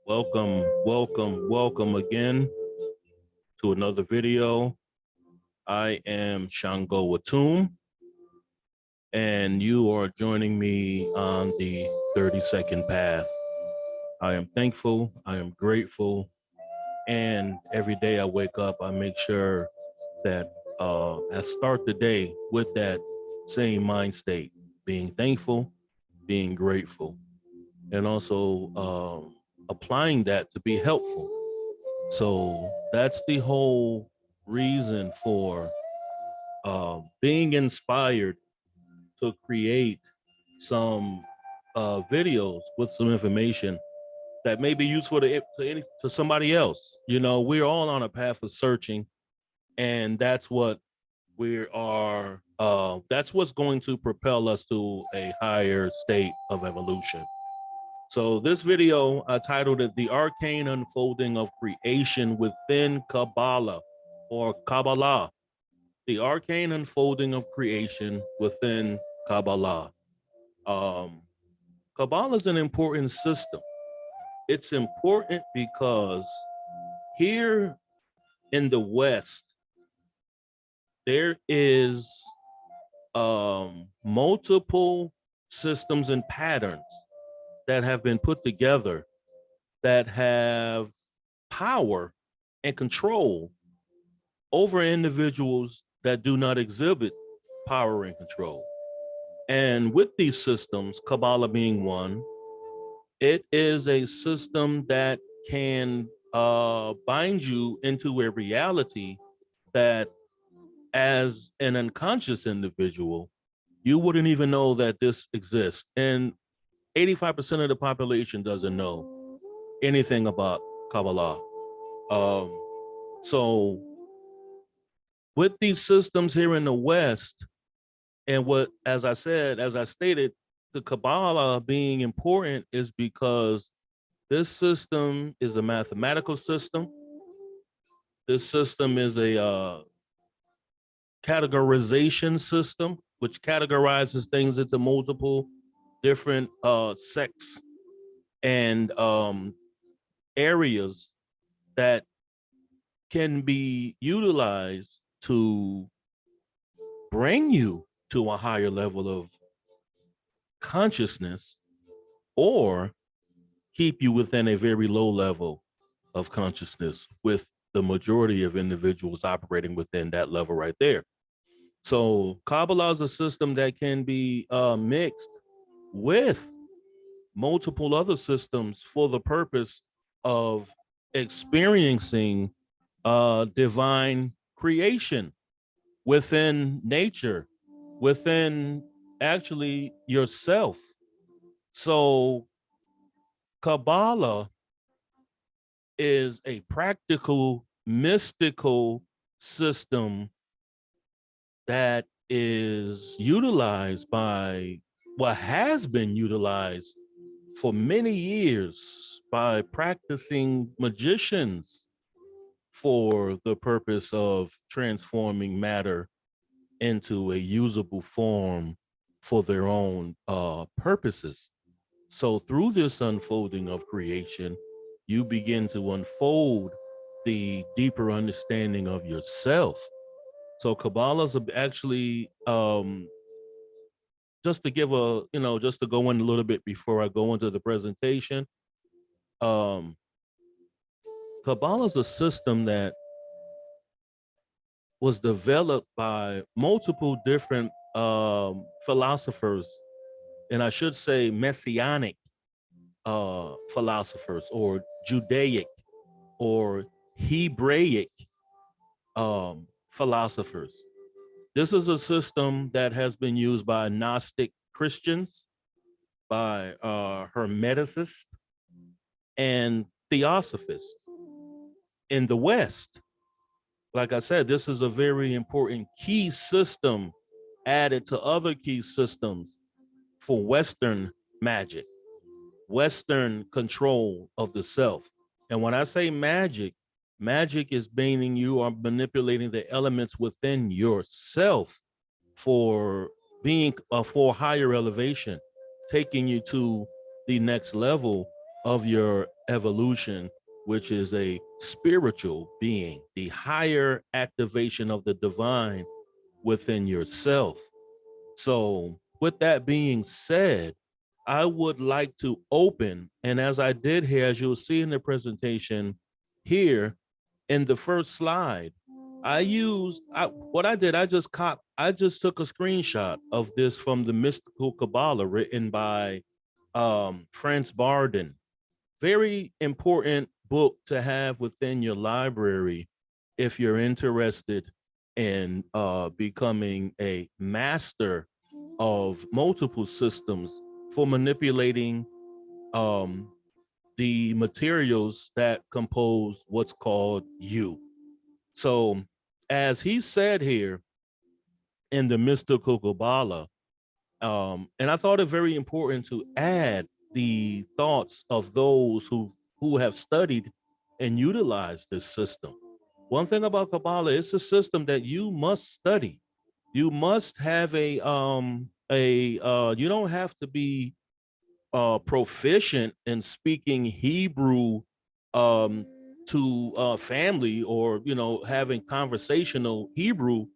Welcome again to another video. I am Shango Watum, and you are joining me on the 30-second path. I am thankful, I am grateful, and every day I wake up, I make sure that I start the day with that same mind state, being thankful, being grateful, and also applying that to be helpful. So that's the whole reason for being inspired to create some videos with some information that may be useful to somebody else. You know, we're all on a path of searching, and that's what we are. That's what's going to propel us to a higher state of evolution. So this video, I titled it The Arcane Unfolding of Creation Within Kabbalah, or Kabbalah. The Arcane Unfolding of Creation Within Kabbalah. Kabbalah is an important system. It's important because here in the West, there is multiple systems and patterns that have been put together that have power and control over individuals that do not exhibit power and control. And with these systems, Kabbalah being one, it is a system that can bind you into a reality that as an unconscious individual, you wouldn't even know that this exists. And 85% of the population doesn't know anything about Kabbalah. So with these systems here in the West, and as I stated, the Kabbalah being important is because this system is a mathematical system. This system is a categorization system, which categorizes things into multiple different sects and areas that can be utilized to bring you to a higher level of consciousness or keep you within a very low level of consciousness, with the majority of individuals operating within that level right there. So Kabbalah is a system that can be mixed with multiple other systems for the purpose of experiencing divine creation within nature, within actually yourself. So Kabbalah is a practical, mystical system that is utilized by what has been utilized for many years by practicing magicians for the purpose of transforming matter into a usable form for their own purposes. So through this unfolding of creation, you begin to unfold the deeper understanding of yourself. So Kabbalah's actually just to give just to go in a little bit before I go into the presentation. Kabbalah is a system that was developed by multiple different philosophers, and I should say messianic philosophers, or Judaic or Hebraic philosophers. This is a system that has been used by Gnostic Christians, by Hermeticists, and Theosophists in the West. Like I said, this is a very important key system added to other key systems for Western magic, Western control of the self. And when I say magic, magic is meaning you are manipulating the elements within yourself for being for higher elevation, taking you to the next level of your evolution, which is a spiritual being, the higher activation of the divine within yourself. So, with that being said, I would like to open, and as I did here, as you'll see in the presentation here in the first slide, what I did, I just took a screenshot of this from the Mystical Kabbalah written by Franz Barden. Very important book to have within your library if you're interested in becoming a master of multiple systems for manipulating um, the materials that compose what's called you. So, as he said here in the Mystical Kabbalah, and I thought it very important to add the thoughts of those who have studied and utilized this system. One thing about Kabbalah, it's a system that you must study. You must have you don't have to be proficient in speaking Hebrew to family, or having conversational Hebrew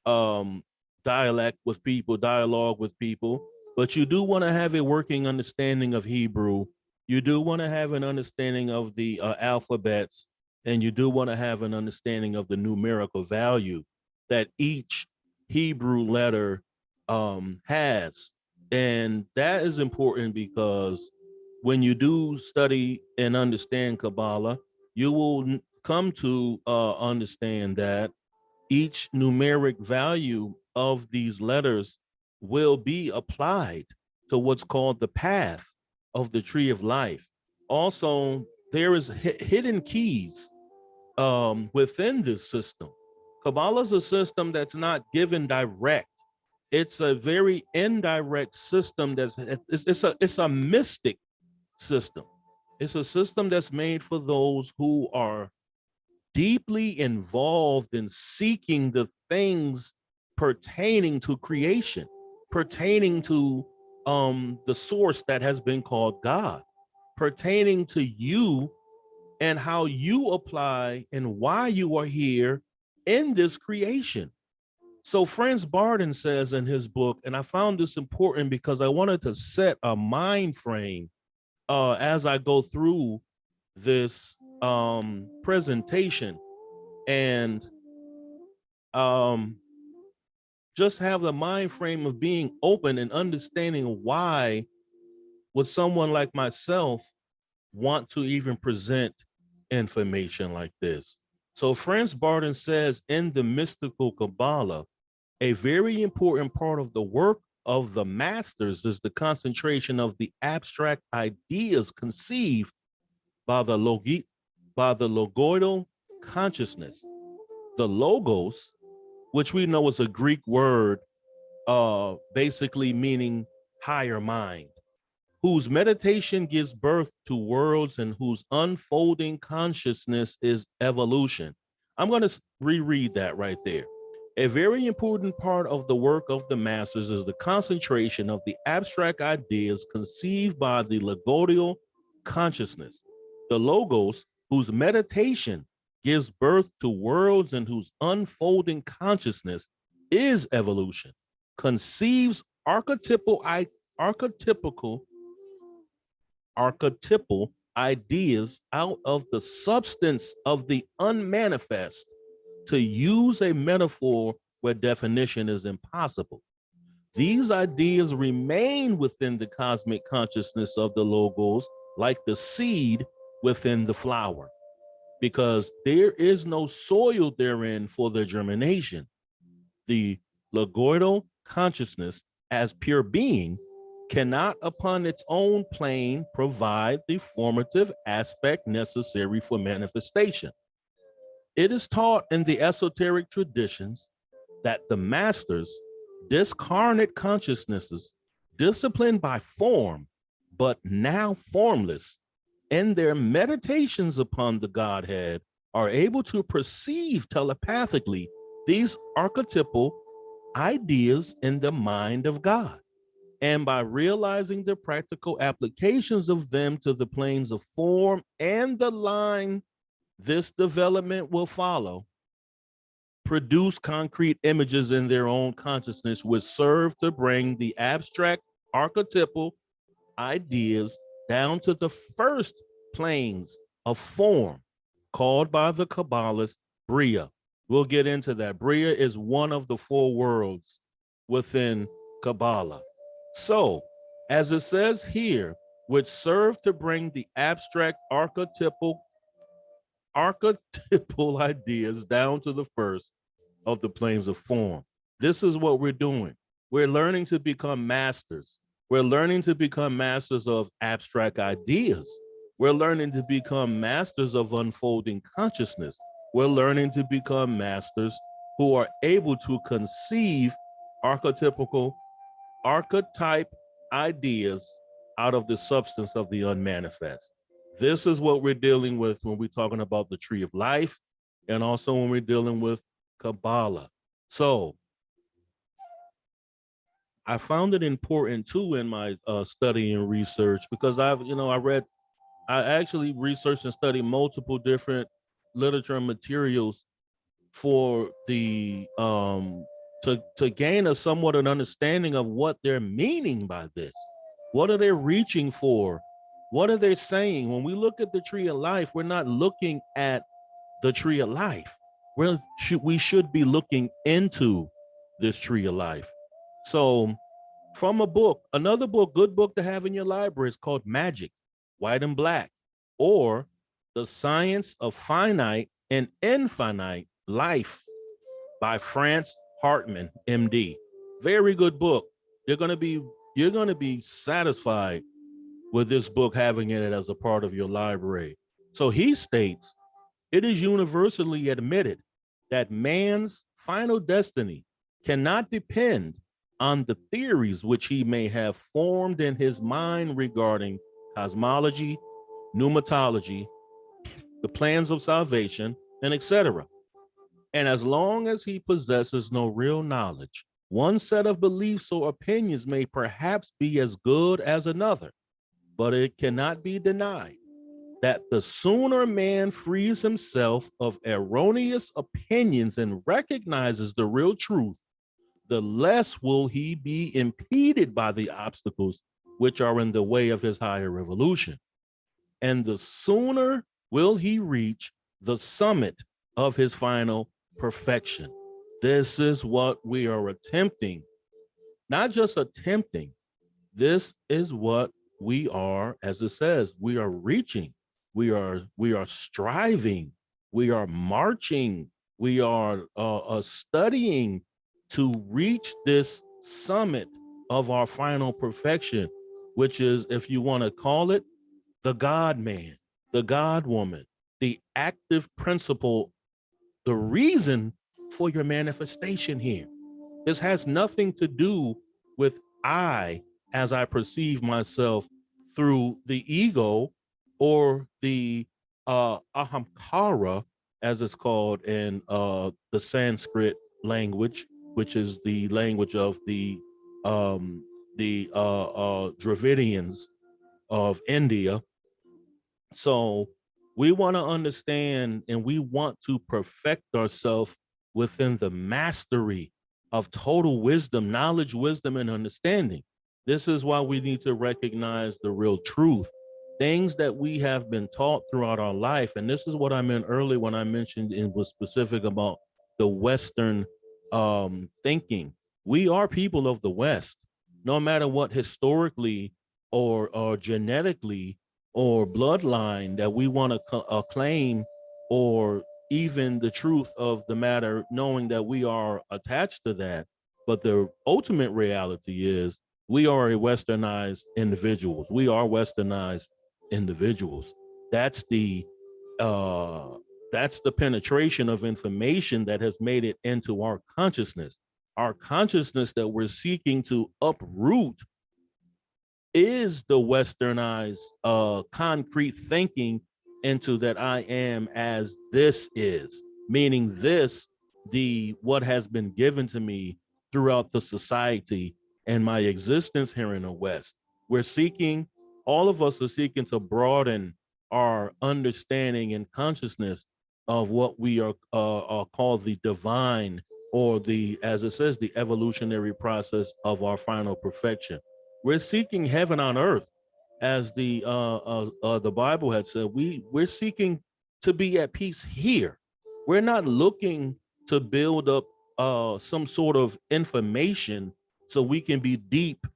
um, dialogue with people, but you do want to have a working understanding of Hebrew. You do want to have an understanding of the alphabets, and you do want to have an understanding of the numerical value that each Hebrew letter has. And that is important because when you do study and understand Kabbalah, you will come to understand that each numeric value of these letters will be applied to what's called the path of the tree of life. Also, there is hidden keys within this system. Kabbalah is a system that's not given direct. It's a very indirect system. It's a mystic system. It's a system that's made for those who are deeply involved in seeking the things pertaining to creation, pertaining to the source that has been called God, pertaining to you and how you apply and why you are here in this creation. So Franz Barden says in his book, and I found this important because I wanted to set a mind frame as I go through this presentation, and just have the mind frame of being open and understanding why would someone like myself want to even present information like this. So Franz Barden says in the Mystical Kabbalah, a very important part of the work of the masters is the concentration of the abstract ideas conceived by the logoidal consciousness. The logos, which we know is a Greek word, basically meaning higher mind, whose meditation gives birth to worlds and whose unfolding consciousness is evolution. I'm going to reread that right there. A very important part of the work of the masters is the concentration of the abstract ideas conceived by the logoidal consciousness. The logos, whose meditation gives birth to worlds and whose unfolding consciousness is evolution, conceives archetypal ideas out of the substance of the unmanifest, to use a metaphor where definition is impossible. These ideas remain within the cosmic consciousness of the logos, like the seed within the flower, because there is no soil therein for their germination. The logoidal consciousness, as pure being, cannot upon its own plane provide the formative aspect necessary for manifestation. It is taught in the esoteric traditions that the masters, discarnate consciousnesses, disciplined by form, but now formless, in their meditations upon the Godhead, are able to perceive telepathically these archetypal ideas in the mind of God. And by realizing the practical applications of them to the planes of form and the line, this development will follow, produce concrete images in their own consciousness, which serve to bring the abstract archetypal ideas down to the first planes of form, called by the Kabbalists Bria. We'll get into that. Bria is one of the four worlds within Kabbalah. So, as it says here, which serve to bring the abstract archetypal ideas down to the first of the planes of form. This is what we're doing. We're learning to become masters. We're learning to become masters of abstract ideas. We're learning to become masters of unfolding consciousness. We're learning to become masters who are able to conceive archetype ideas out of the substance of the unmanifest. This is what we're dealing with when we're talking about the tree of life, and also when we're dealing with Kabbalah. So I found it important too in my study and research, because I actually researched and studied multiple different literature and materials for the to gain a somewhat an understanding of what they're meaning by this. What are they reaching for? What are they saying? When we look at the tree of life, we're not looking at the tree of life. We should be looking into this tree of life. So from a book, another book, good book to have in your library, is called Magic, White and Black, or The Science of Finite and Infinite Life by France Hartman, MD. Very good book. You're going to be satisfied with this book, having it as a part of your library. So he states, it is universally admitted that man's final destiny cannot depend on the theories which he may have formed in his mind regarding cosmology, pneumatology, the plans of salvation, and etc. And as long as he possesses no real knowledge, one set of beliefs or opinions may perhaps be as good as another, but it cannot be denied that the sooner man frees himself of erroneous opinions and recognizes the real truth, the less will he be impeded by the obstacles which are in the way of his higher evolution. And the sooner will he reach the summit of his final perfection. This is what we are attempting, not just attempting. This is what we are, as it says, we are reaching. We are striving. We are marching. We are studying to reach this summit of our final perfection, which is, if you want to call it, the God man, the God woman, the active principle, the reason for your manifestation here. This has nothing to do with I, as I perceive myself through the ego, or the ahamkara, as it's called in the Sanskrit language, which is the language of the Dravidians of India. So we want to understand, and we want to perfect ourselves within the mastery of total wisdom, knowledge, wisdom, and understanding. This is why we need to recognize the real truth, things that we have been taught throughout our life. And this is what I meant earlier when I mentioned and was specific about the Western thinking. We are people of the West, no matter what historically or genetically or bloodline that we want to claim, or even the truth of the matter, knowing that we are attached to that. But the ultimate reality is we are a westernized individuals. We are westernized individuals. That's the penetration of information that has made it into our consciousness. Our consciousness that we're seeking to uproot is the westernized concrete thinking into that I am as this is, meaning this, the what has been given to me throughout the society and my existence here in the West. We're seeking, all of us are seeking to broaden our understanding and consciousness of what we are called the divine, or the, as it says, the evolutionary process of our final perfection. We're seeking heaven on earth, as the Bible had said. We're seeking to be at peace here. We're not looking to build up some sort of information so we can be deep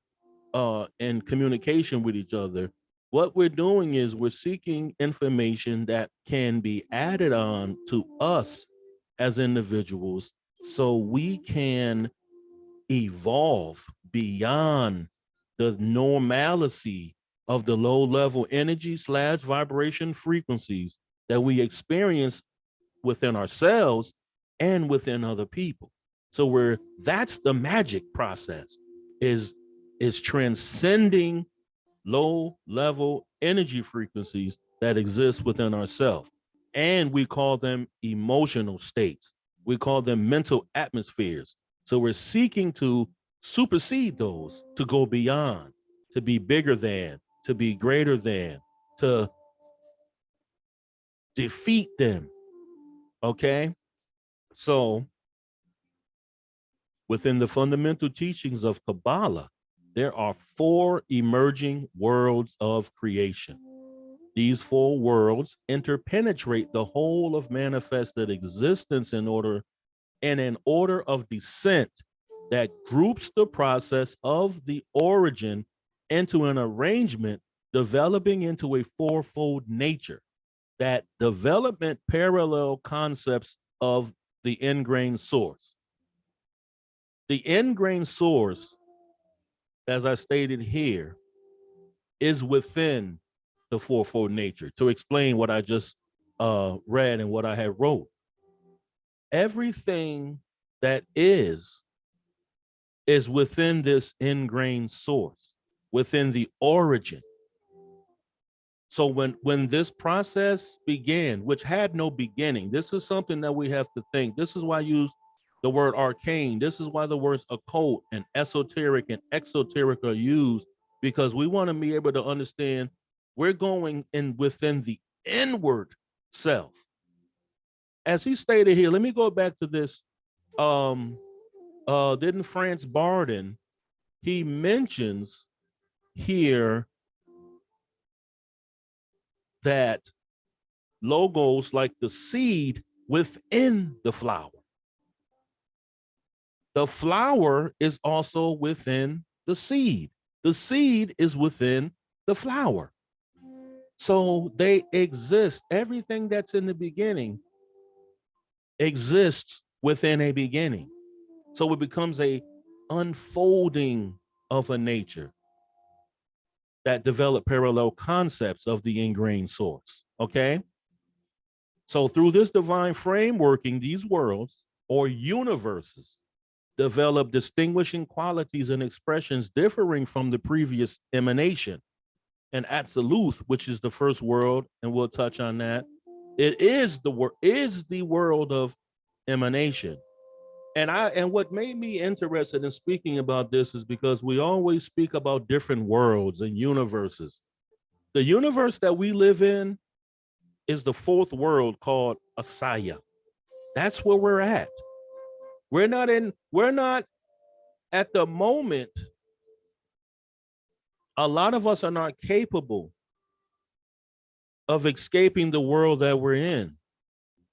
in communication with each other. What we're doing is we're seeking information that can be added on to us as individuals so we can evolve beyond the normalcy of the low level energy / vibration frequencies that we experience within ourselves and within other people. So that's the magic process, is transcending low level energy frequencies that exist within ourselves. And we call them emotional states. We call them mental atmospheres. So we're seeking to supersede those, to go beyond, to be bigger than, to be greater than, to defeat them. Okay? So within the fundamental teachings of Kabbalah, there are 4 emerging worlds of creation. These 4 worlds interpenetrate the whole of manifested existence in an order of descent that groups the process of the origin into an arrangement developing into a 4-fold nature. That development parallel concepts of the ingrained source. The ingrained source, as I stated here, is within the 4-fold nature. To explain what I just read and what I had wrote, everything that is within this ingrained source, within the origin. So when this process began, which had no beginning, this is something that we have to think. This is why I use the word arcane. This is why the words occult and esoteric and exoteric are used, because we want to be able to understand we're going in within the inward self. As he stated here, let me go back to this. Didn't Franz Barden, he mentions here that logos like the seed within the flower. The flower is also within the seed. The seed is within the flower. So they exist. Everything that's in the beginning exists within a beginning. So it becomes a unfolding of a nature that develop parallel concepts of the ingrained source. Okay. So through this divine frameworking, these worlds or universes develop distinguishing qualities and expressions differing from the previous emanation. And Absolute, which is the first world, and we'll touch on that. It is the world of emanation. And what made me interested in speaking about this is because we always speak about different worlds and universes. The universe that we live in is the 4th world, called Asaya. That's where we're at. We're not at the moment. A lot of us are not capable of escaping the world that we're in.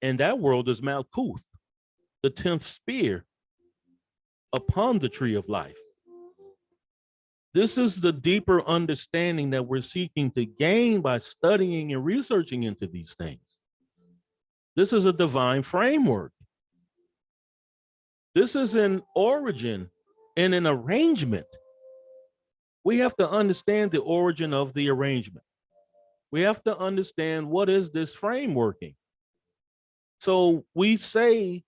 And that world is Malkuth, the 10th spear upon the tree of life. This is the deeper understanding that we're seeking to gain by studying and researching into these things. This is a divine framework. This is an origin and an arrangement. We have to understand the origin of the arrangement. We have to understand what is this frameworking. So we say,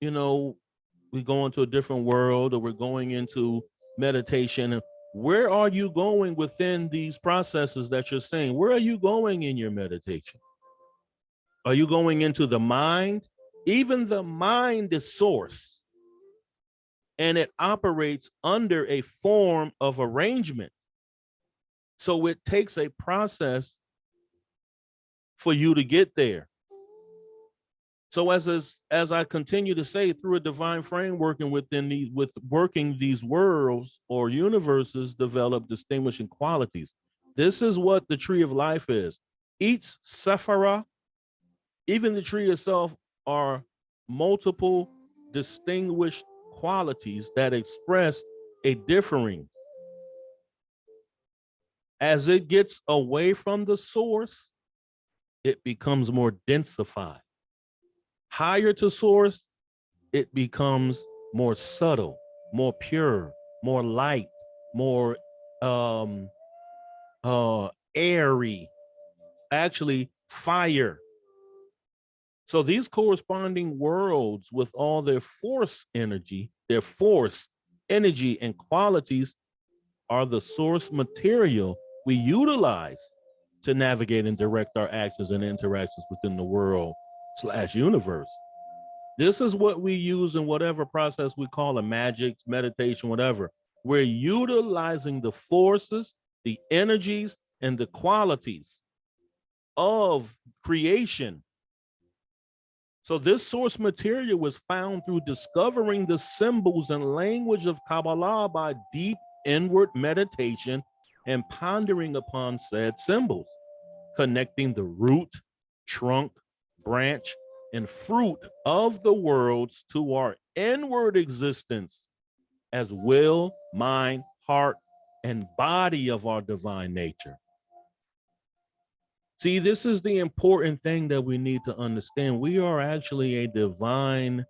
we go into a different world, or we're going into meditation. Where are you going within these processes that you're saying? Where are you going in your meditation? Are you going into the mind? Even the mind is source. and it operates under a form of arrangement. So it takes a process for you to get there. So as I continue to say, through a divine framework and with working these worlds or universes develop distinguishing qualities. This is what the tree of life is. Each sephira, even the tree itself, are multiple distinguished qualities that express a differing. As it gets away from the source, it becomes more densified. Higher to source, it becomes more subtle, more pure, more light, more airy, actually fire. So these corresponding worlds with all their force energy and qualities are the source material we utilize to navigate and direct our actions and interactions within the world/universe. This is what we use in whatever process we call a magic, meditation, whatever. We're utilizing the forces, the energies, and the qualities of creation. So this source material was found through discovering the symbols and language of Kabbalah by deep inward meditation and pondering upon said symbols, connecting the root, trunk, branch, and fruit of the worlds to our inward existence as will, mind, heart, and body of our divine nature. See, this is the important thing that we need to understand. We are actually a divine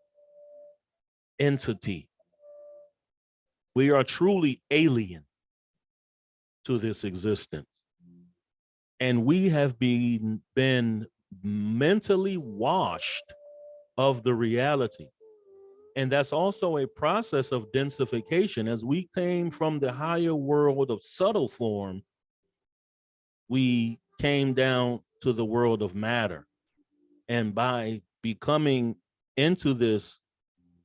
entity. We are truly alien to this existence. And we have been mentally washed of the reality. And that's also a process of densification. As we came from the higher world of subtle form, we came down to the world of matter. And by becoming into this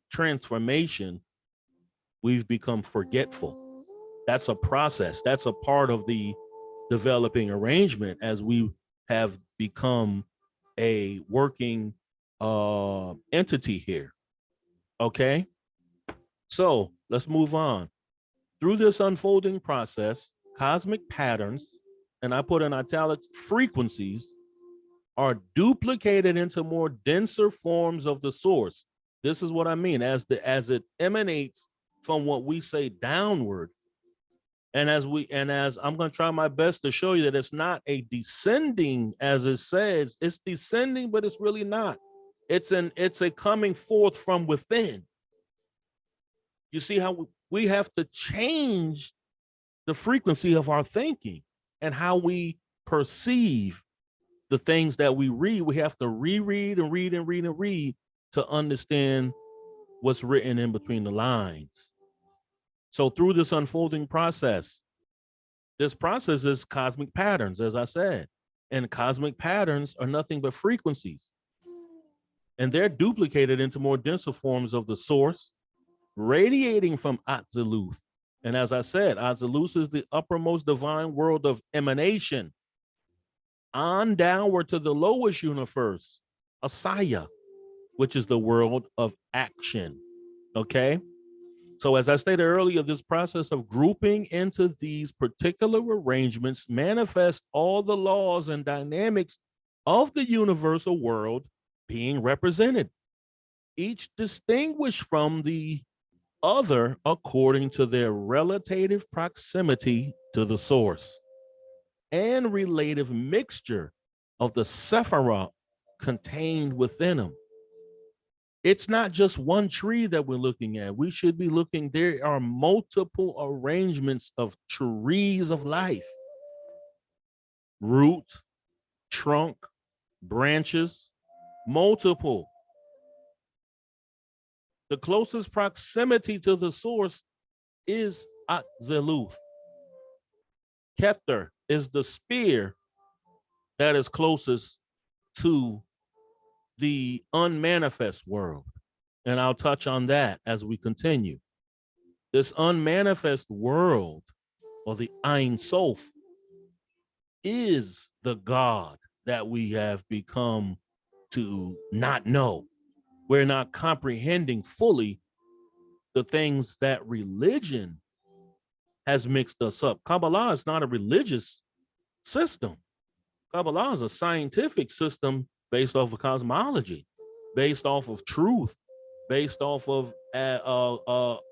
transformation, we've become forgetful. That's a process. That's a part of the developing arrangement as we have become a working entity here. Okay, so let's move on. Through this unfolding process, cosmic patterns, and I put in italics, frequencies, are duplicated into more denser forms of the source. This is what I mean, as it emanates from what we say downward. And as I'm going to try my best to show you that it's not a descending, as it says, it's descending, but it's really not. It's a coming forth from within. You see how we have to change the frequency of our thinking and how we perceive the things that we read. We have to reread and read and read and read to understand what's written in between the lines. So through this unfolding process, this process is cosmic patterns, as I said, and cosmic patterns are nothing but frequencies. And they're duplicated into more denser forms of the source, radiating from Atziluth. And as I said, Atziluth is the uppermost divine world of emanation, on downward to the lowest universe, Asaya, which is the world of action. Okay. So as I stated earlier, this process of grouping into these particular arrangements manifests all the laws and dynamics of the universal world being represented, each distinguished from the other according to their relative proximity to the source and relative mixture of the sephira contained within them. It's not just one tree that we're looking at. We should be looking, there are multiple arrangements of trees of life. Root, trunk, branches, multiple. The closest proximity to the source is Atziluth. Kether is the spear that is closest to the unmanifest world. And I'll touch on that as we continue. This unmanifest world, or the Ein Sof, is the God that we have become to not know. We're not comprehending fully the things that religion has mixed us up. Kabbalah is not a religious system. Kabbalah is a scientific system based off of cosmology, based off of truth, based off of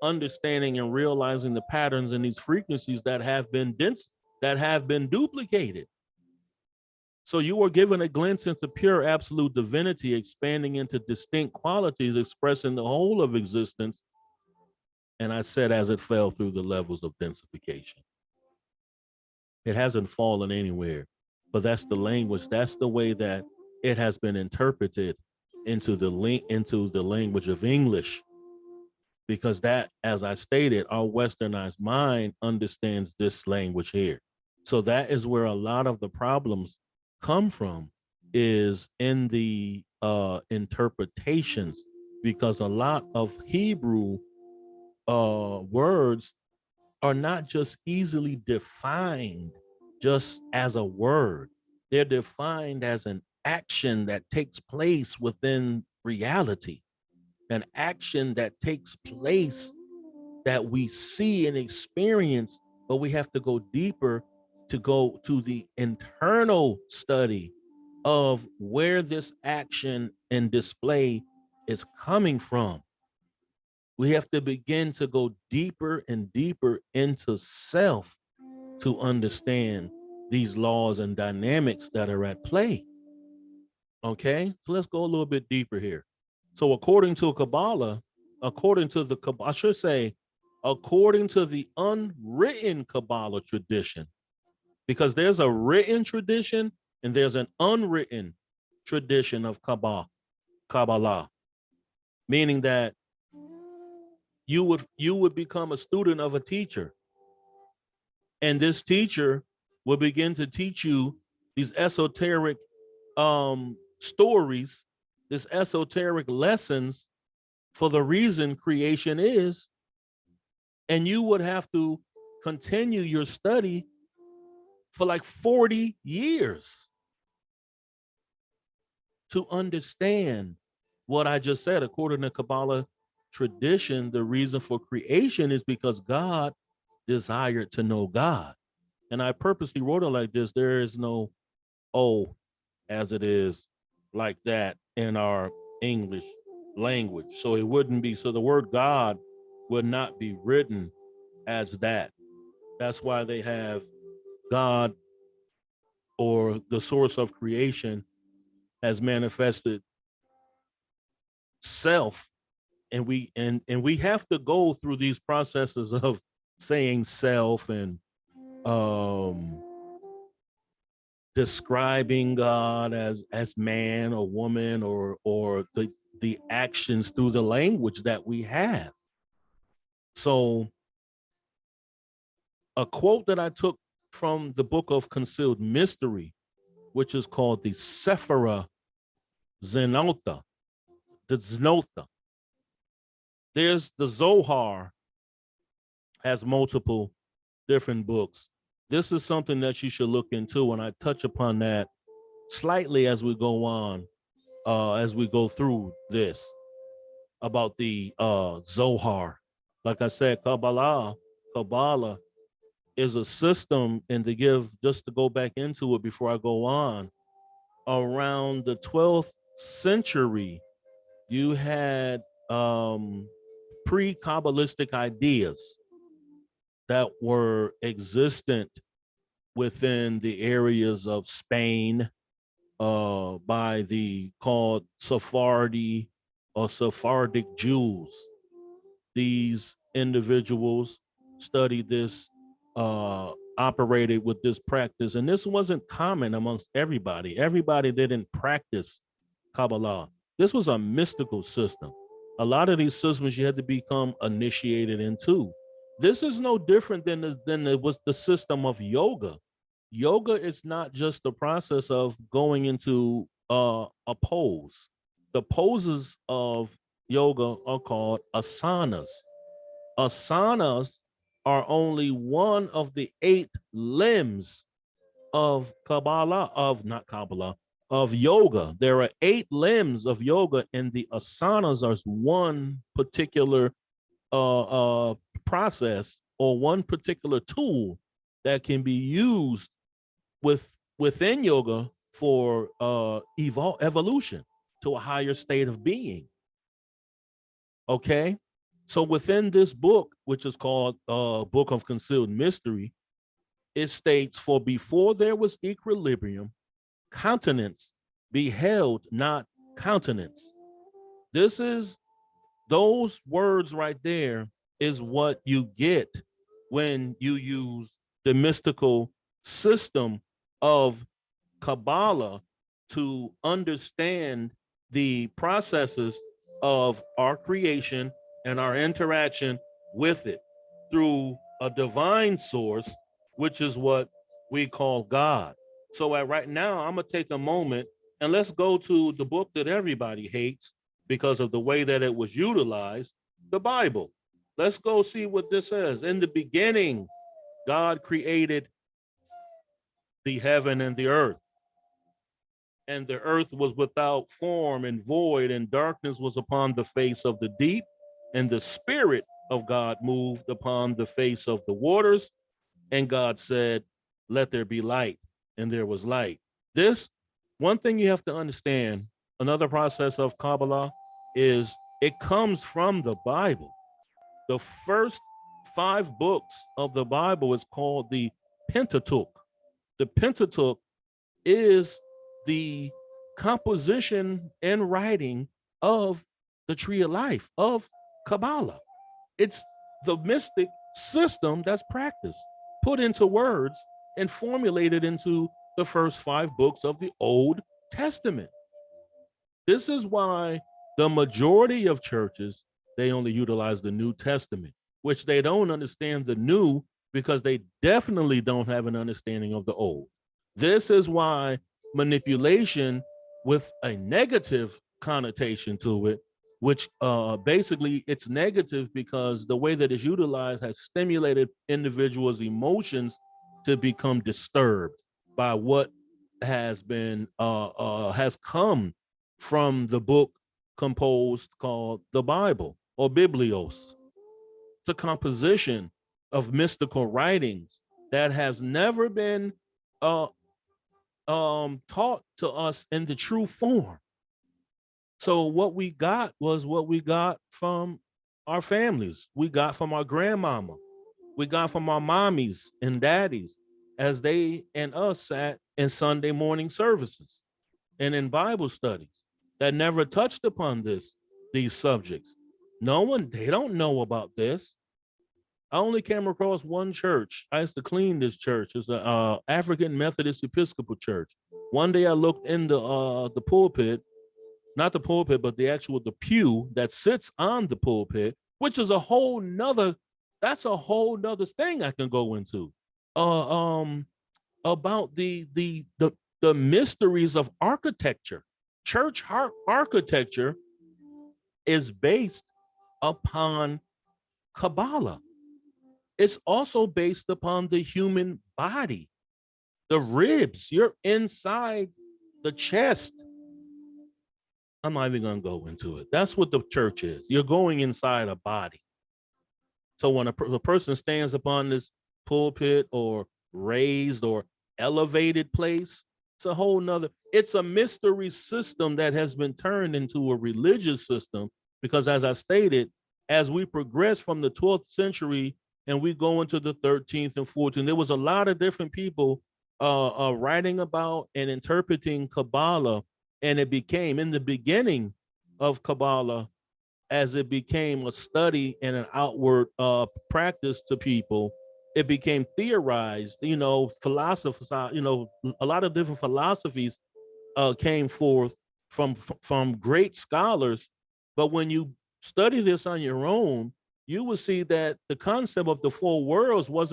understanding and realizing the patterns in these frequencies that have been duplicated. So you are given a glimpse into pure absolute divinity, expanding into distinct qualities, expressing the whole of existence. And I said, as it fell through the levels of densification. It hasn't fallen anywhere, but that's the language. That's the way that it has been interpreted into the language of English. Because that, as I stated, our westernized mind understands this language here. So that is where a lot of the problems come from, is in the interpretations, because a lot of Hebrew words are not just easily defined just as a word. They're defined as an action that takes place within reality, an action that takes place that we see and experience, but we have to go deeper to go to the internal study of where this action and display is coming from. We have to begin to go deeper and deeper into self to understand these laws and dynamics that are at play. Okay, so let's go a little bit deeper here. So according to Kabbalah, according to the Kabbalah, I should say, according to the unwritten Kabbalah tradition, because there's a written tradition and there's an unwritten tradition of Kabbalah, meaning that you would become a student of a teacher, and this teacher will begin to teach you these esoteric stories, this esoteric lessons for the reason creation is, and you would have to continue your study for like 40 years to understand what I just said. According to Kabbalah tradition, the reason for creation is because God desired to know God. And I purposely wrote it like this. There is no O as it is like that in our English language. So it wouldn't be, so the word God would not be written as that. That's why they have God, or the source of creation, has manifested self. And we have to go through these processes of saying self and describing God as man or woman, or the actions through the language that we have. So a quote that I took from the book of Concealed Mystery, which is called the Sephira Zenota, the Znota. There's the Zohar, has multiple different books. This is something that you should look into, and I touch upon that slightly as we go on, as we go through this, about the Zohar. Like I said, Kabbalah is a system, and just to go back into it before I go on, around the 12th century, you had pre-Kabbalistic ideas that were existent within the areas of Spain by the called Sephardi or Sephardic Jews. These individuals studied this, operated with this practice, and this wasn't common amongst everybody. Everybody didn't practice Kabbalah. This was a mystical system. A lot of these systems you had to become initiated into. This is no different than it was the system of yoga. Yoga is not just the process of going into a pose. The poses of yoga are called asanas. Asanas are only one of the 8 limbs of Kabbalah, of yoga. There are 8 limbs of yoga, and the asanas are one particular process or one particular tool that can be used within yoga for evolution to a higher state of being. Okay, so within this book, which is called Book of Concealed Mystery, it states, for before there was equilibrium, continents beheld not countenance. This is, those words right there is what you get when you use the mystical system of Kabbalah to understand the processes of our creation and our interaction with it through a divine source, which is what we call God. So right now, I'm going to take a moment and let's go to the book that everybody hates because of the way that it was utilized, the Bible. Let's go see what this says. In the beginning, God created the heaven and the earth. And the earth was without form and void, and darkness was upon the face of the deep, and the Spirit of God moved upon the face of the waters. And God said, let there be light, and there was light. This, one thing you have to understand, another process of Kabbalah is it comes from the Bible. The first 5 books of the Bible is called the Pentateuch. The Pentateuch is the composition and writing of the tree of life, of Kabbalah. It's the mystic system that's practiced, put into words, and formulated into the first 5 books of the Old Testament. This is why the majority of churches, they only utilize the New Testament, which they don't understand the new because they definitely don't have an understanding of the old. This is why manipulation with a negative connotation to it, which basically it's negative because the way that it's utilized has stimulated individuals' emotions to become disturbed by what has been has come from the book composed called the Bible or Biblios. It's a composition of mystical writings that has never been taught to us in the true form. So what we got was what we got from our families. We got from our grandmama. We got from our mommies and daddies as they and us sat in Sunday morning services and in Bible studies that never touched upon these subjects. No one, they don't know about this. I only came across one church. I used to clean this church. It's an African Methodist Episcopal church. One day I looked in the pulpit, not the pulpit, but the pew that sits on the pulpit, which is a whole nother, that's a whole nother thing I can go into. About the mysteries of architecture. Church architecture is based upon Kabbalah. It's also based upon the human body, the ribs. You're inside the chest. I'm not even going to go into it. That's what the church is. You're going inside a body. So when a person stands upon this pulpit or raised or elevated place, it's a whole nother, it's a mystery system that has been turned into a religious system because, as I stated, as we progress from the 12th century and we go into the 13th and 14th, there was a lot of different people writing about and interpreting Kabbalah, and it became, in the beginning of Kabbalah, as it became a study and an outward practice to people, it became theorized, philosophers, a lot of different philosophies came forth from great scholars. But when you study this on your own, you will see that the concept of the 4 worlds was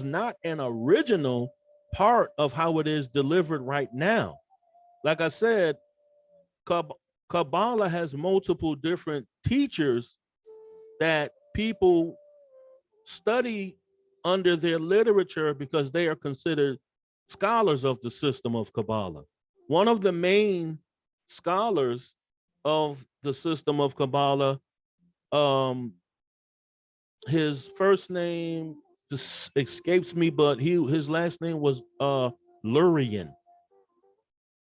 not an original part of how it is delivered right now. Like I said, Kabbalah has multiple different teachers that people study under their literature because they are considered scholars of the system of Kabbalah. One of the main scholars of the system of Kabbalah, his first name just escapes me, but his last name was Lurian.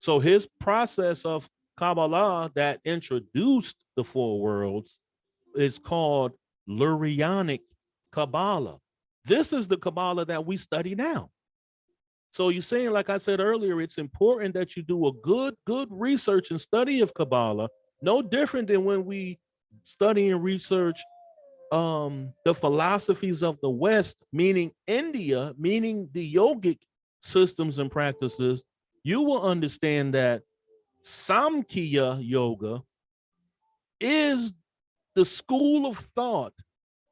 So his process of Kabbalah that introduced the four worlds is called Lurianic Kabbalah. This is the Kabbalah that we study now. So you're saying, like I said earlier, it's important that you do a good research and study of Kabbalah, no different than when we study and research the philosophies of the West, meaning India, meaning the yogic systems and practices. You will understand that Samkhya yoga is the school of thought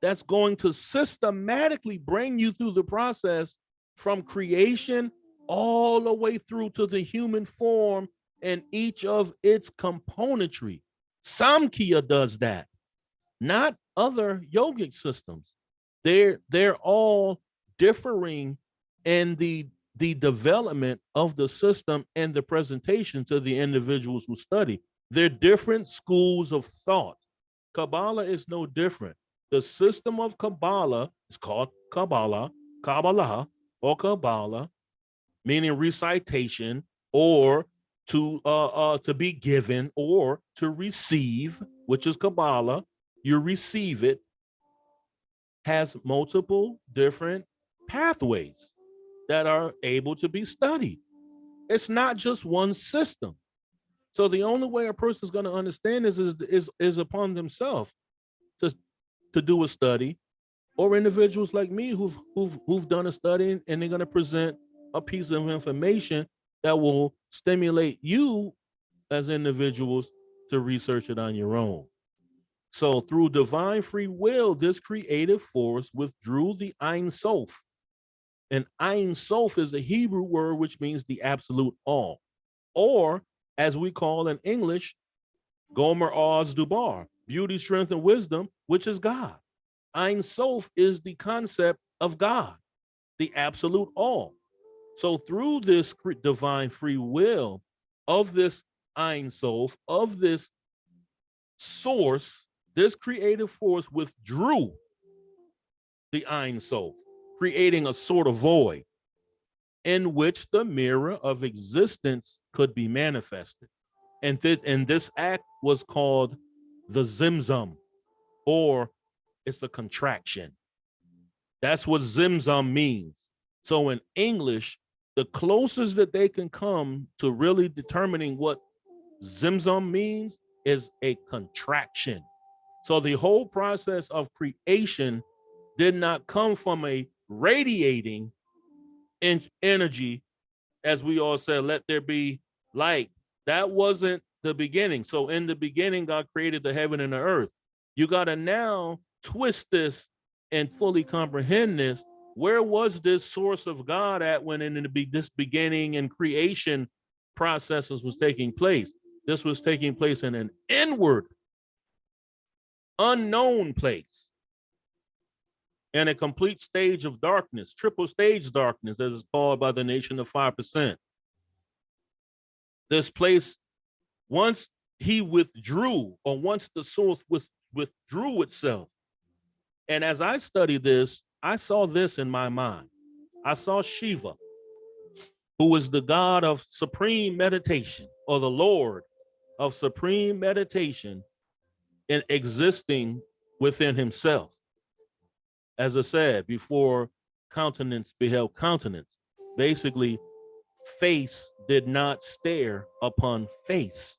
that's going to systematically bring you through the process from creation all the way through to the human form and each of its componentry. Samkhya does that, not other yogic systems. They're all differing in the development of the system and the presentation to the individuals who study. They're different schools of thought. Kabbalah is no different. The system of Kabbalah is called Kabbalah, or Kabbalah, meaning recitation or to be given or to receive, which is Kabbalah. You receive it, has multiple different pathways that are able to be studied. It's not just one system. So the only way a person is going to understand this is upon themselves to do a study, or individuals like me who've done a study and they're going to present a piece of information that will stimulate you as individuals to research it on your own. So through divine free will, this creative force withdrew the Ein Sof. And Ein Sof is a Hebrew word which means the absolute all, or as we call in English, Gomer Oz Dubar, beauty, strength, and wisdom, which is God. Ein Sof is the concept of God, the absolute all. So through this divine free will of this Ein Sof, of this source, this creative force withdrew the Ein Sof, creating a sort of void in which the mirror of existence could be manifested. And this act was called the Zimzum, or it's a contraction. That's what Zimzum means. So in English, the closest that they can come to really determining what Zimzum means is a contraction. So the whole process of creation did not come from a radiating energy, as we all said, let there be light. That wasn't the beginning. So in the beginning, God created the heaven and the earth. You got to now twist this and fully comprehend this. Where was this source of God at when this beginning and creation processes was taking place? This was taking place in an inward, unknown place, in a complete stage of darkness, triple stage darkness, as it's called by the nation of 5%. This place, once he withdrew, or once the source withdrew itself. And as I studied this, I saw this in my mind. I saw Shiva, who is the god of supreme meditation, or the Lord of supreme meditation, and existing within himself. As I said, before countenance beheld countenance. Basically, face did not stare upon face.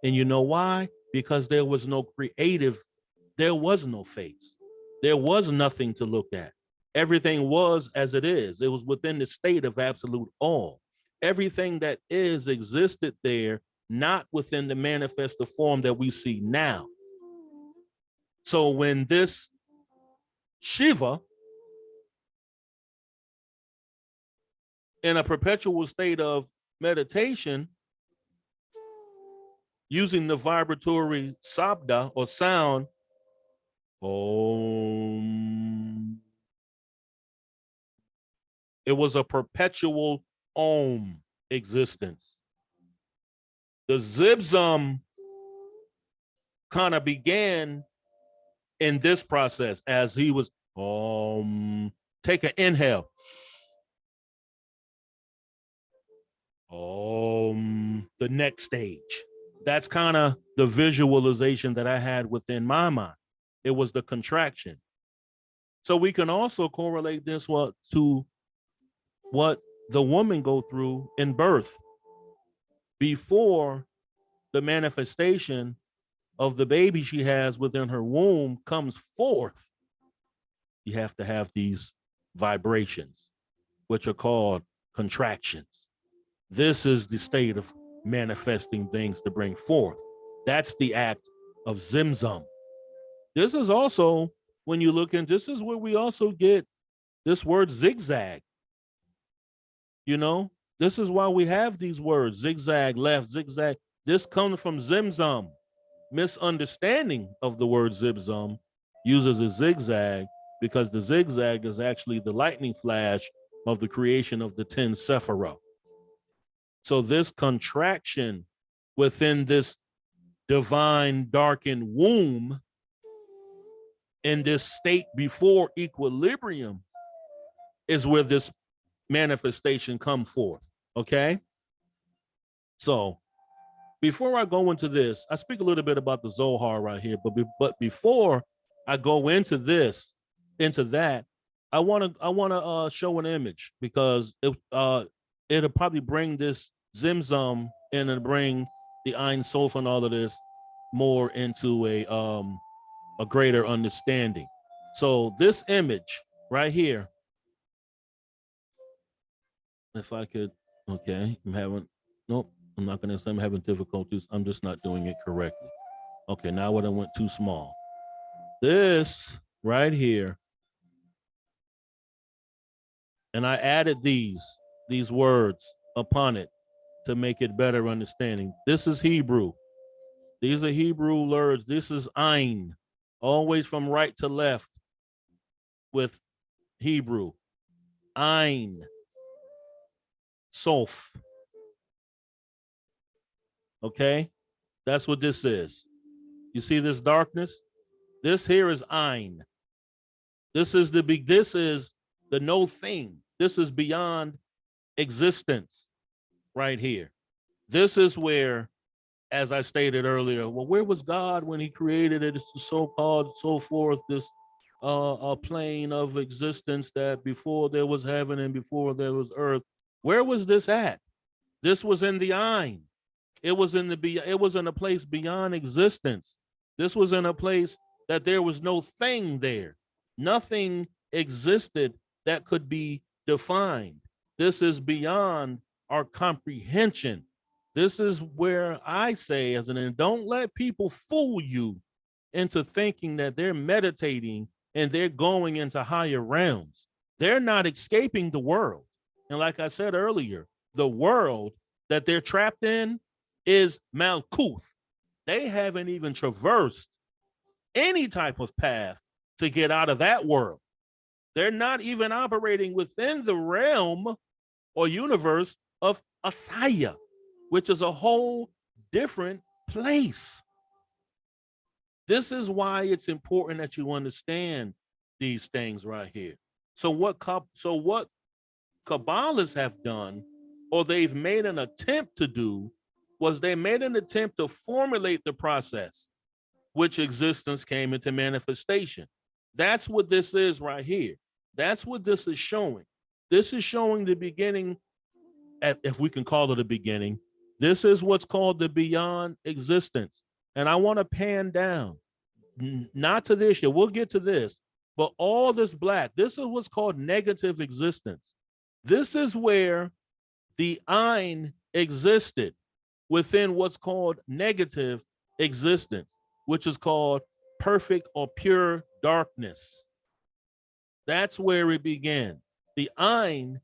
And you know why? Because there was no creative, there was no face. There was nothing to look at. Everything was as it is. It was within the state of absolute all. Everything that is existed there, not within the manifested form that we see now. So when this Shiva, in a perpetual state of meditation, using the vibratory sabda or sound, Om, It was a perpetual Om existence. The Zibzum kind of began in this process as he was take an inhale. The next stage. That's kind of the visualization that I had within my mind. It was the contraction. So we can also correlate this to what the woman go through in birth before the manifestation of the baby she has within her womb comes forth. You have to have these vibrations, which are called contractions. This is the state of manifesting things to bring forth. That's the act of Zimzum. This is also, when you look in, this is where we also get this word zigzag. You know, this is why we have these words, zigzag, left, zigzag. This comes from Zimzum. Misunderstanding of the word Zimzum uses a zigzag because the zigzag is actually the lightning flash of the creation of the 10 Sephirah. So this contraction within this divine darkened womb in this state before equilibrium is where this manifestation come forth. Okay. So before I go into this, I speak a little bit about the Zohar right here, but before I go into that, I want to show an image because it'll probably bring this Zimzum and it'll bring the Ein Sof and all of this more into a greater understanding. So this image right here, if I could, okay, nope, I'm not going to say I'm having difficulties. I'm just not doing it correctly. Okay, now what I went too small. This right here, and I added these words upon it to make it better understanding. This is Hebrew. These are Hebrew words. This is Ein, always from right to left with Hebrew. Ein, Sof. Okay, that's what this is. You see this darkness? This here is Ein. This is the no thing. This is beyond existence right here. This is where, as I stated earlier, well, where was God when he created it? It's the so-called, so forth, this a plane of existence that before there was heaven and before there was earth. Where was this at? This was in the Ein. It was in a place beyond existence. This was in a place that there was no thing there. Nothing existed that could be defined. This is beyond our comprehension. This is where I say, don't let people fool you into thinking that they're meditating and they're going into higher realms. They're not escaping the world. And like I said earlier, the world that they're trapped in is Malkuth. They haven't even traversed any type of path to get out of that world. They're not even operating within the realm or universe of Asaya, which is a whole different place. This is why it's important that you understand these things right here. So what Kabbalists have done, or they've made an attempt to do, was they made an attempt to formulate the process which existence came into manifestation. That's what this is right here. That's what this is showing. This is showing the beginning, if we can call it a beginning. This is what's called the beyond existence. And I want to pan down, not to this yet, we'll get to this, but all this black, this is what's called negative existence. This is where the Ein existed within what's called negative existence, which is called perfect or pure darkness. That's where it began. The Ein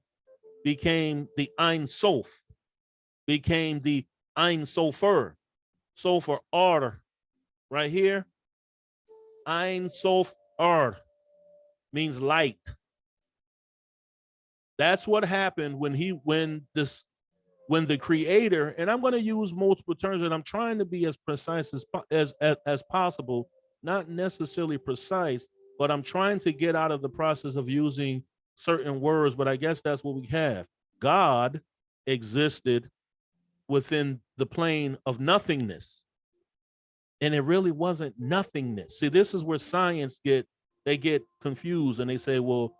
became the Ein Sof, became the Ein Sofer. Sofer Ar, right here. Ein Sof Ar means light. That's what happened when when the creator, and I'm going to use multiple terms, and I'm trying to be as precise as possible, not necessarily precise, but I'm trying to get out of the process of using certain words, but I guess that's what we have. God existed within the plane of nothingness, and it really wasn't nothingness. See, this is where science they get confused, and they say, well,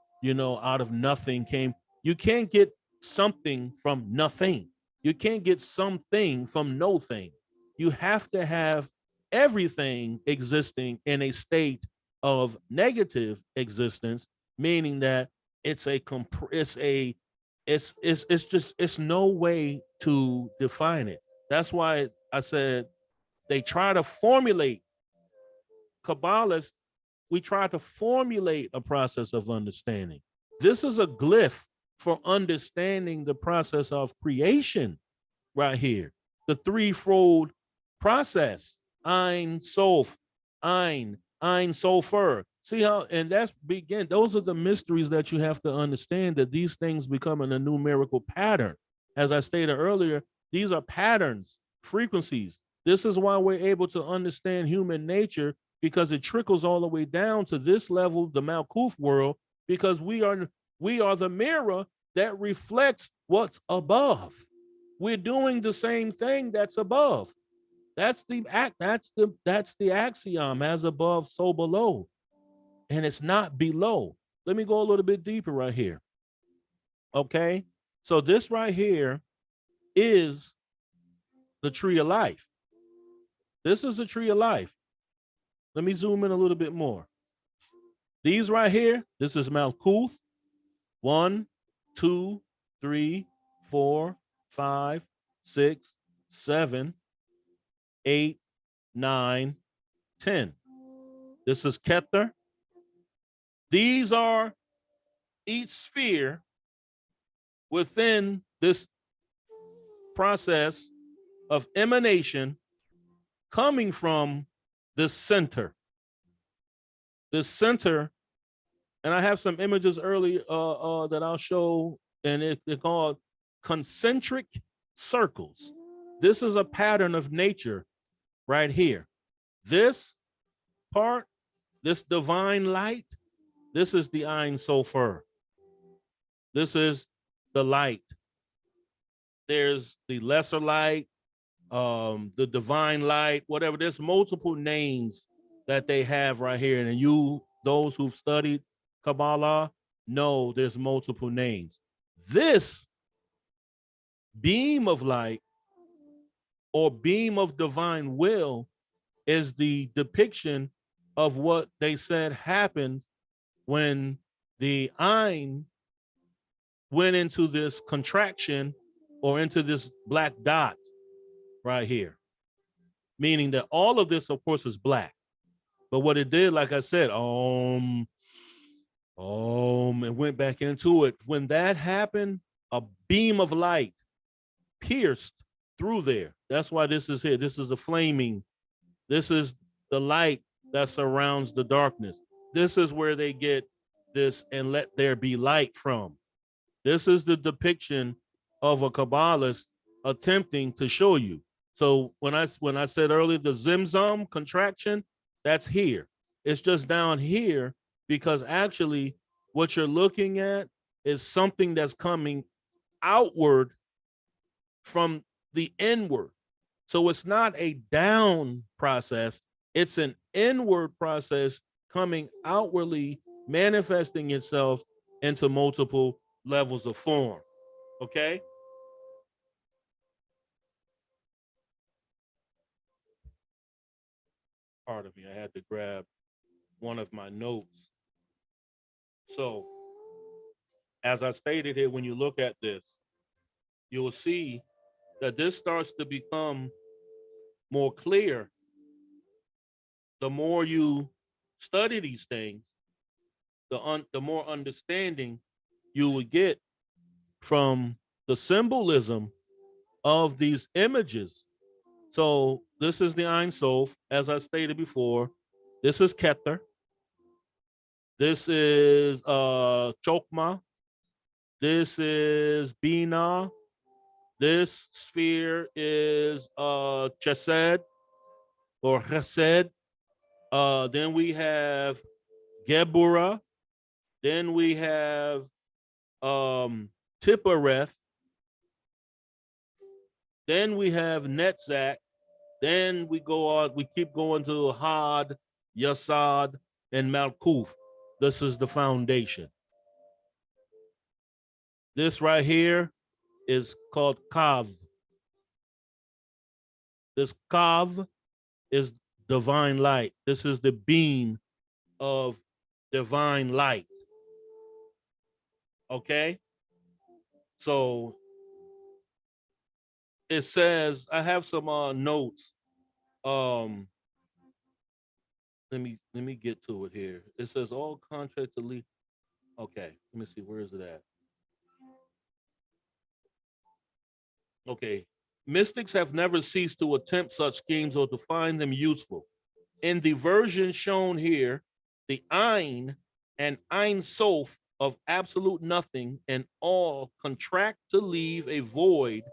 out of nothing came. You can't get something from nothing. You can't get something from no thing. You have to have everything existing in a state of negative existence, meaning that it's it's no way to define it. That's why I said they try to formulate Kabbalists. We try to formulate a process of understanding. This is a glyph for understanding the process of creation right here. The threefold process: Ein Sof, Ein Sofer. See how, and that's begin. Those are the mysteries that you have to understand, that these things become in a numerical pattern. As I stated earlier, these are patterns, frequencies. This is why we're able to understand human nature, because it trickles all the way down to this level, the Malkuth world, because we are the mirror that reflects what's above. We're doing the same thing that's above. That's the axiom: as above, so below. And it's not below. Let me go a little bit deeper right here. Okay. So this right here is the tree of life. This is the tree of life. Let me zoom in a little bit more. These right here, this is Malkuth. 1, 2, 3, 4, 5, 6, 7, 8, 9, 10. This is Keter. These are each sphere within this process of emanation coming from the center. This center, and I have some images early that I'll show, and they're called concentric circles. This is a pattern of nature right here. This part, this divine light, this is the Ein Sofer. This is the light. There's the lesser light, the divine light, whatever. There's multiple names that they have right here. And those who've studied Kabbalah, know there's multiple names. This beam of light or beam of divine will is the depiction of what they said happened when the Ein went into this contraction or into this black dot right here, meaning that all of this, of course, is black. But what it did, like I said, and went back into it. When that happened, a beam of light pierced through there. That's why this is here. This is the flaming. This is the light that surrounds the darkness. This is where they get this "and let there be light" from. This is the depiction of a Kabbalist attempting to show you. So when I said earlier, the Zimzum contraction, that's here. It's just down here because actually what you're looking at is something that's coming outward from the inward. So it's not a down process. It's an inward process coming outwardly, manifesting itself into multiple levels of form. Okay? Pardon me, I had to grab one of my notes. So, as I stated here, when you look at this, you will see that this starts to become more clear the more you study these things, the more understanding you will get from the symbolism of these images. So this is the Ein Sof, as I stated before. This is Keter. This is Chokmah. This is Bina. This sphere is Chesed or Chesed. Then we have Gebura. Then we have Tippereth. Then we have Netzach. Then we go on, we keep going to Had, Yasad, and Malkuth. This is the foundation. This right here is called Kav. This Kav is divine light. This is the beam of divine light. Okay? So it says, I have some notes. Let me get to it here. It says all contract to leave. Okay, let me see, where is it at? Okay. Mystics have never ceased to attempt such schemes or to find them useful. In the version shown here, the Ein and Ein Sof of absolute nothing and all contract to leave a void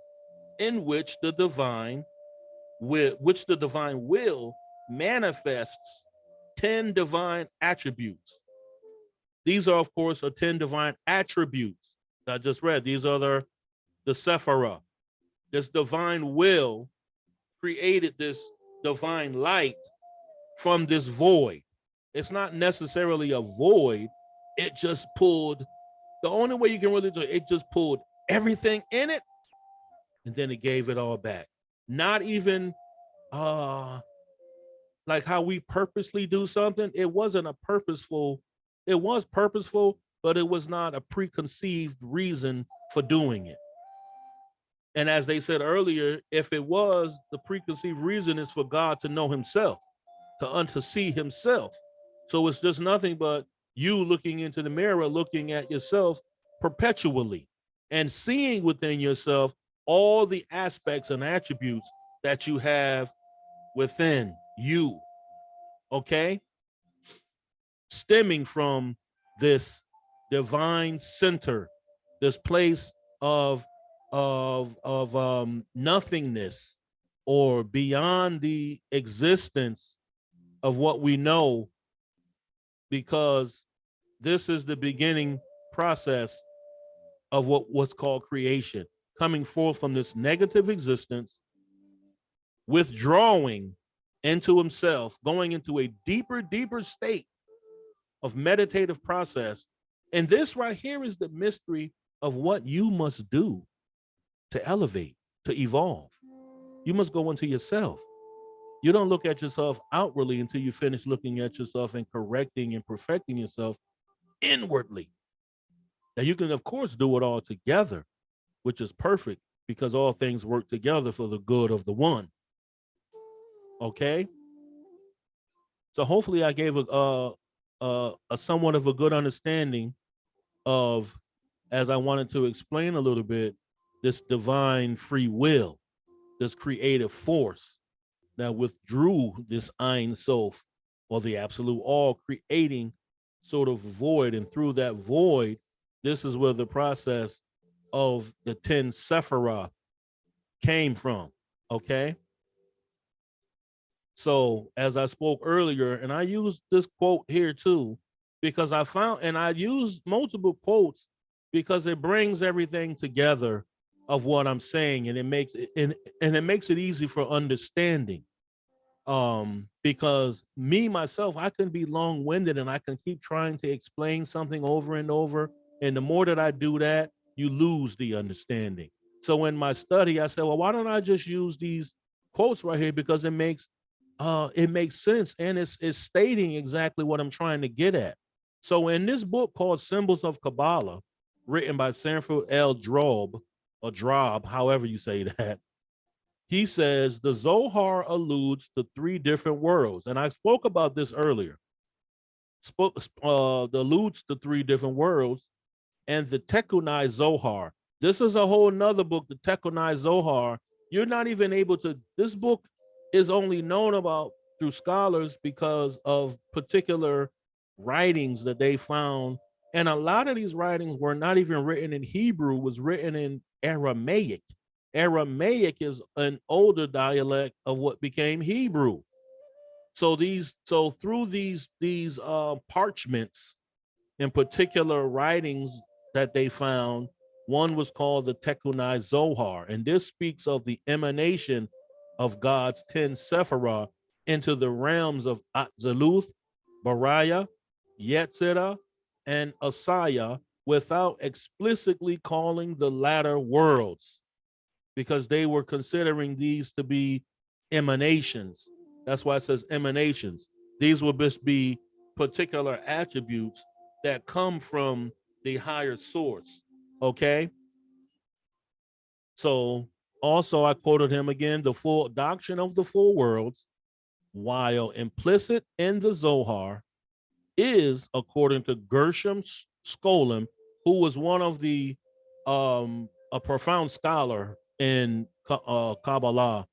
in which the divine will manifests 10 divine attributes. These are, of course, 10 divine attributes that I just read. These are the Sephirah. This divine will created this divine light from this void. It's not necessarily a void. It just pulled, the only way you can really do it, it just pulled everything in it and then it gave it all back. Not even like how we purposely do something. It wasn't a purposeful, it was purposeful, but it was not a preconceived reason for doing it. And as they said earlier, if it was, the preconceived reason is for God to know himself, to see himself. So it's just nothing but you looking into the mirror, looking at yourself perpetually and seeing within yourself all the aspects and attributes that you have within you. Okay? Stemming from this divine center, this place of nothingness, or beyond the existence of what we know, because this is the beginning process of what's called creation, coming forth from this negative existence, withdrawing into himself, going into a deeper state of meditative process. And this right here is the mystery of what you must do to elevate, to evolve. You must go into yourself. You don't look at yourself outwardly until you finish looking at yourself and correcting and perfecting yourself inwardly. Now you can, of course, do it all together, which is perfect because all things work together for the good of the one. Okay? So hopefully I gave a somewhat of a good understanding of, as I wanted to explain a little bit, this divine free will, this creative force that withdrew this Ein Sof, or the absolute all, creating sort of void. And through that void, this is where the process of the 10 Sephirah came from. Okay? So as I spoke earlier, and I used this quote here too, because I found, and I use multiple quotes because it brings everything together of what I'm saying, and it makes it, and it makes it easy for understanding. Because me myself, I can be long-winded and I can keep trying to explain something over and over, and the more that I do that, you lose the understanding. So in my study, I said, well, why don't I just use these quotes right here, because it makes sense, and it's stating exactly what I'm trying to get at. So in this book called Symbols of Kabbalah, written by Sanford L. Drob, or Drob, however you say that, he says the Zohar alludes to 3 different worlds. And I spoke about this earlier. Alludes to 3 different worlds. And the Tekunai Zohar. This is a whole nother book, the Tekunai Zohar. You're not even able to, this book is only known about through scholars because of particular writings that they found And a lot of these writings were not even written in Hebrew, was written in Aramaic. Aramaic is an older dialect of what became Hebrew. So through these parchments, in particular writings that they found, one was called the Tekunai Zohar, and this speaks of the emanation of God's 10 Sephirah into the realms of Atziluth, Bariah, Yetzirah, and Asaya without explicitly calling the latter worlds, because they were considering these to be emanations. That's why it says emanations. These will just be particular attributes that come from the higher source. Okay. So also I quoted him again, the full doctrine of the four worlds, while implicit in the Zohar, is, according to Gershom Scholem, who was one of the a profound scholar in Kabbalah.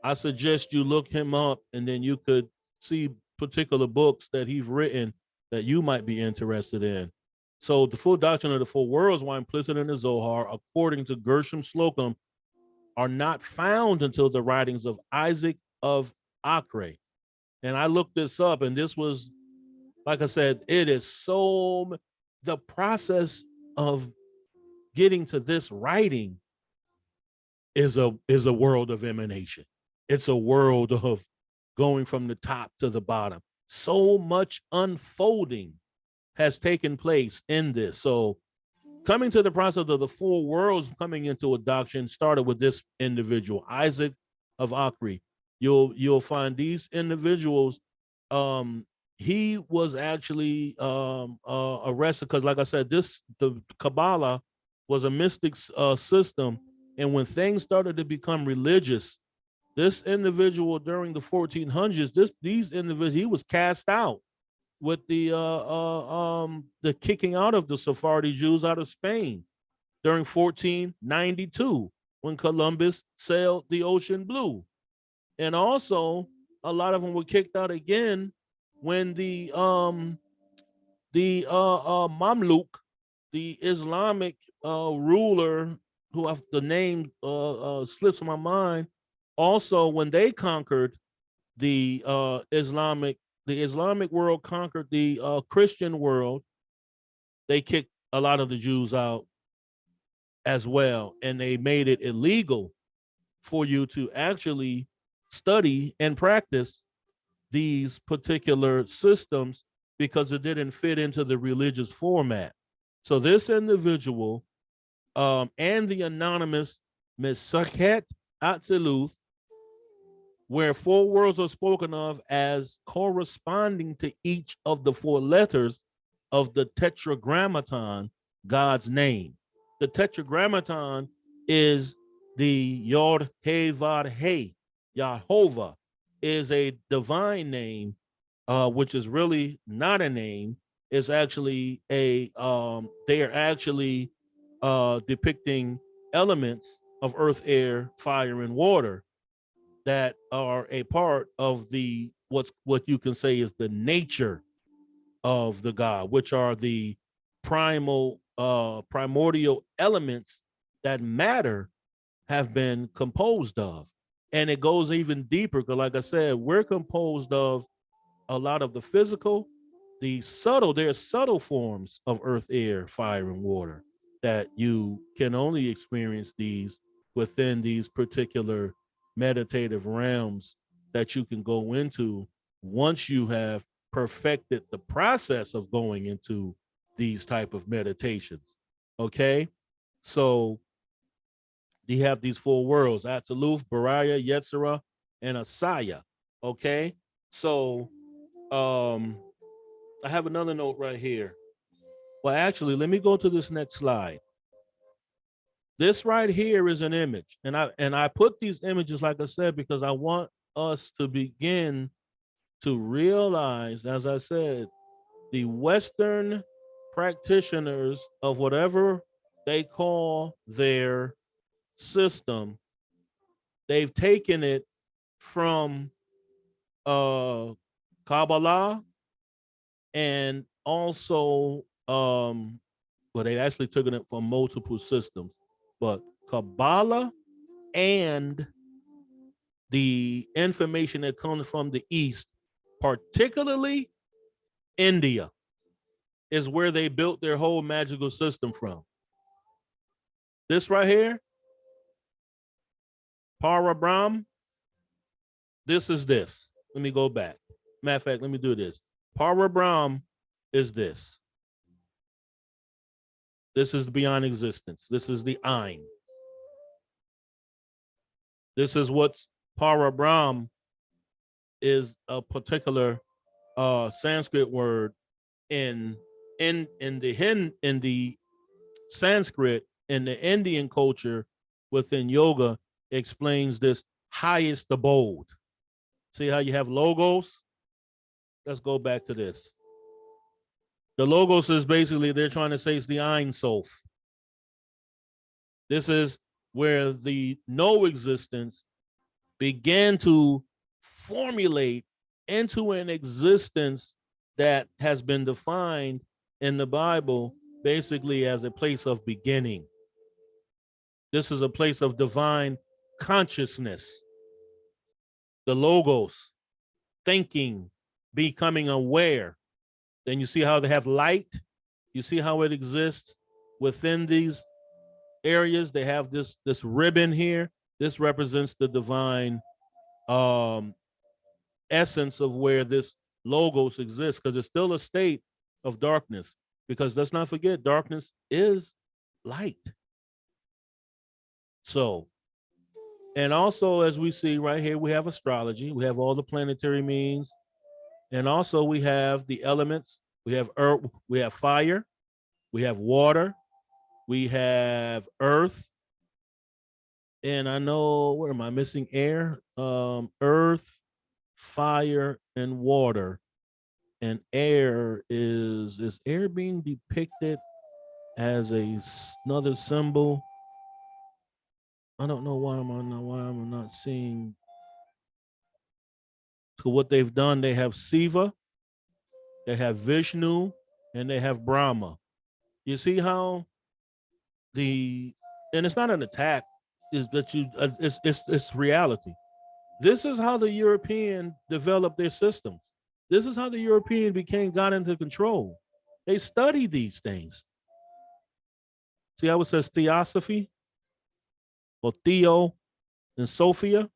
I suggest you look him up, and then you could see particular books that he's written that you might be interested in. So the full doctrine of the four worlds, while implicit in the Zohar, according to Gershom Slocum, are not found until the writings of Isaac of Acre. And I looked this up, and this was, like I said, it is so, the process of getting to this writing is a world of emanation. It's a world of going from the top to the bottom. So much unfolding has taken place in this. So coming to the process of the four worlds coming into adoption started with this individual, Isaac of Acre. You'll find these individuals. He was actually arrested because, like I said, the Kabbalah was a mystic system, and when things started to become religious, this individual during the 1400s, these individuals, he was cast out with the kicking out of the Sephardi Jews out of Spain during 1492 when Columbus sailed the ocean blue. And also a lot of them were kicked out again when the Mamluk, the Islamic ruler, who have the name slips my mind, also when they conquered the Islamic world, conquered the Christian world, they kicked a lot of the Jews out as well, and they made it illegal for you to actually study and practice these particular systems because it didn't fit into the religious format. So this individual and the anonymous Mesachet Atziluth, where four worlds are spoken of as corresponding to each of the four letters of the Tetragrammaton, God's name. The Tetragrammaton is the Yod He Vav He. Yahovah is a divine name, which is really not a name. It's actually they are actually depicting elements of earth, air, fire, and water that are a part of the what you can say is the nature of the God, which are the primordial elements that matter have been composed of. And it goes even deeper because, like I said, we're composed of a lot of the physical, the subtle, there's subtle forms of earth, air, fire, and water that you can only experience these within these particular meditative realms that you can go into once you have perfected the process of going into these type of meditations. Okay. So you have these four worlds: Atziluth, Bariah, Yetzirah, and Asaya. Okay. So I have another note right here. Well, actually, let me go to this next slide. This right here is an image, and I put these images, like I said, because I want us to begin to realize, as I said, the Western practitioners of whatever they call their system, they've taken it from Kabbalah and also Well, they actually took it from multiple systems, but Kabbalah and the information that comes from the East, particularly India, is where they built their whole magical system from. This right here, Parabrahm, this is this. Let me go back. Matter of fact, let me do this. Parabrahm is this. This is beyond existence. This is the Ein. This is what Parabrahm is, a particular Sanskrit word in the Sanskrit in the Indian culture within yoga explains this highest abode. See how you have logos? Let's go back to this. The logos is basically, they're trying to say it's the Ein Sof. This is where the no existence began to formulate into an existence that has been defined in the Bible basically as a place of beginning. This is a place of divine consciousness. The logos, thinking, becoming aware. Then you see how they have light. You see how it exists within these areas. They have this ribbon here. This represents the divine essence of where this logos exists, because it's still a state of darkness. Because let's not forget, darkness is light. So, and also as we see right here, we have astrology. We have all the planetary means. And also we have the elements. We have earth, we have fire, we have water, we have earth. And I know, where am I missing? Air, earth, fire, and water. And air is air being depicted as another symbol? I don't know why I'm not seeing. So what they've done, they have Siva, they have Vishnu, and they have Brahma. You see how and it's not an attack, is that it's reality. This is how the European developed their systems. This is how the European got into control. They studied these things. See how it says theosophy or Theo and Sophia?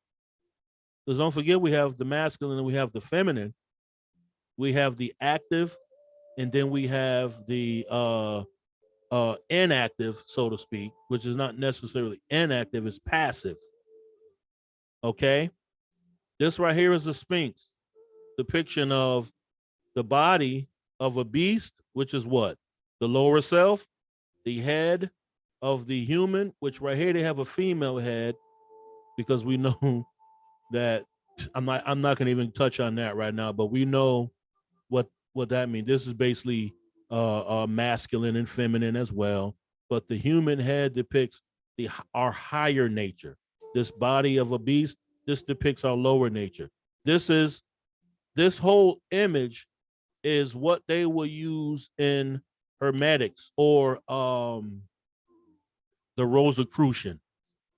Because don't forget, we have the masculine and we have the feminine. We have the active, and then we have the inactive, so to speak, which is not necessarily inactive, it's passive. Okay? This right here is a Sphinx, depiction of the body of a beast, which is what? The lower self, the head of the human, which right here they have a female head, because we know that I'm not going to even touch on that right now, but we know what that means. This is basically masculine and feminine as well, but the human head depicts our higher nature. This body of a beast, this depicts our lower nature. This whole image is what they will use in Hermetics or the Rosicrucian.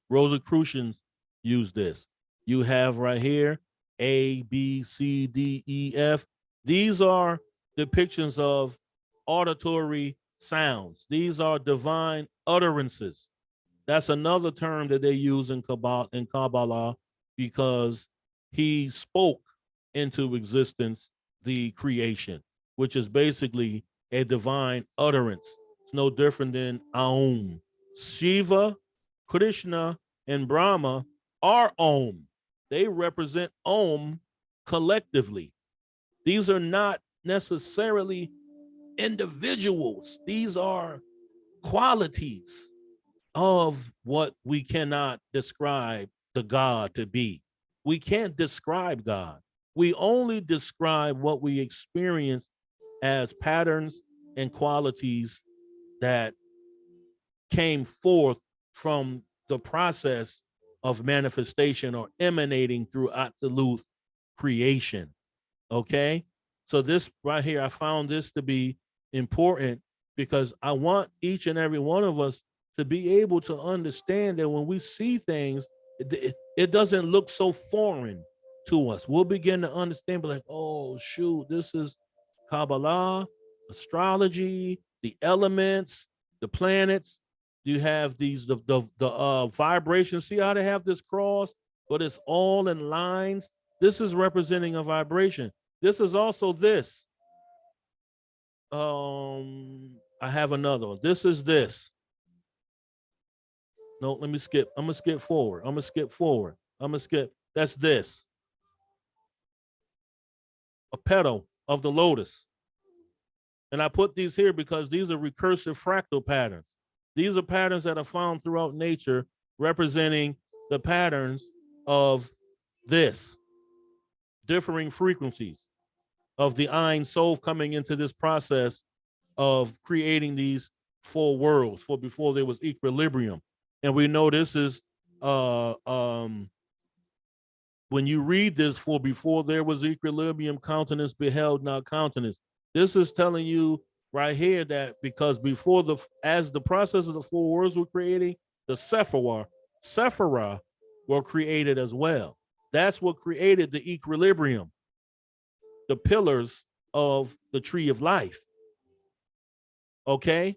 Rosicrucians use this. You have right here A, B, C, D, E, F. These are depictions of auditory sounds. These are divine utterances. That's another term that they use in Kabbalah, because he spoke into existence the creation, which is basically a divine utterance. It's no different than Aum. Shiva, Krishna, and Brahma are Om. They represent Om collectively. These are not necessarily individuals. These are qualities of what we cannot describe the God to be. We can't describe God. We only describe what we experience as patterns and qualities that came forth from the process of manifestation or emanating through absolute creation. Okay. So this right here, I found this to be important because I want each and every one of us to be able to understand that when we see things, it doesn't look so foreign to us. We'll begin to understand, but like, oh shoot, this is Kabbalah, astrology, the elements, the planets. You have these the vibrations. See how they have this cross, but it's all in lines. This is representing a vibration. This is also this. I have another one. This is this. No, let me skip. I'm gonna skip forward. I'm gonna skip forward. I'm gonna skip. That's this. A petal of the lotus. And I put these here because these are recursive fractal patterns. These are patterns that are found throughout nature representing the patterns of this, differing frequencies of the Ein Sof coming into this process of creating these four worlds for before there was equilibrium. And we know this is when you read this, for before there was equilibrium, countenance beheld not countenance. This is telling you right here that because before as the process of the four worlds were creating, the Sephira were created as well. That's what created the equilibrium, the pillars of the tree of life. Okay?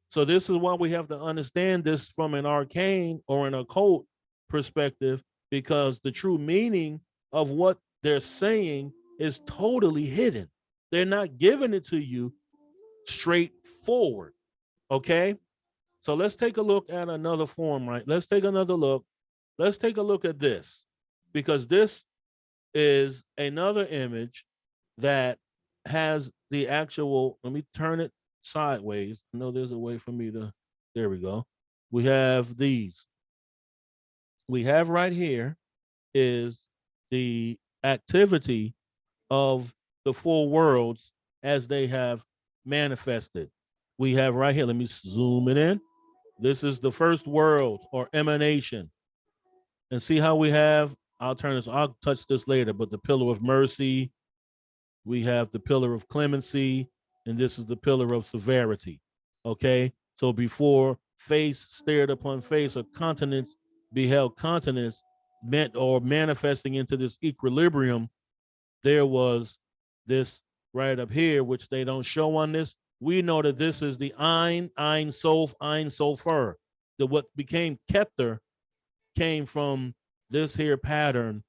So this is why we have to understand this from an arcane or an occult perspective, because the true meaning of what they're saying is totally hidden. They're not giving it to you straightforward. Okay? So let's take a look at another form, right? Let's take another look. Let's take a look at this, because this is another image that has the actual, let me turn it sideways. I know there's a way for me to, there we go. We have these. We have right here is the activity of the four worlds as they have manifested. We have right here, let me zoom it in. This is the first world or emanation. And see how we have, I'll touch this later, but the pillar of mercy, we have the pillar of clemency, and this is the pillar of severity. Okay? So before face stared upon face, or continents beheld continents, meant or manifesting into this equilibrium, there was this right up here, which they don't show on this. We know that this is the Ein Sof, Ein Sofer. The what became Kether came from this here pattern.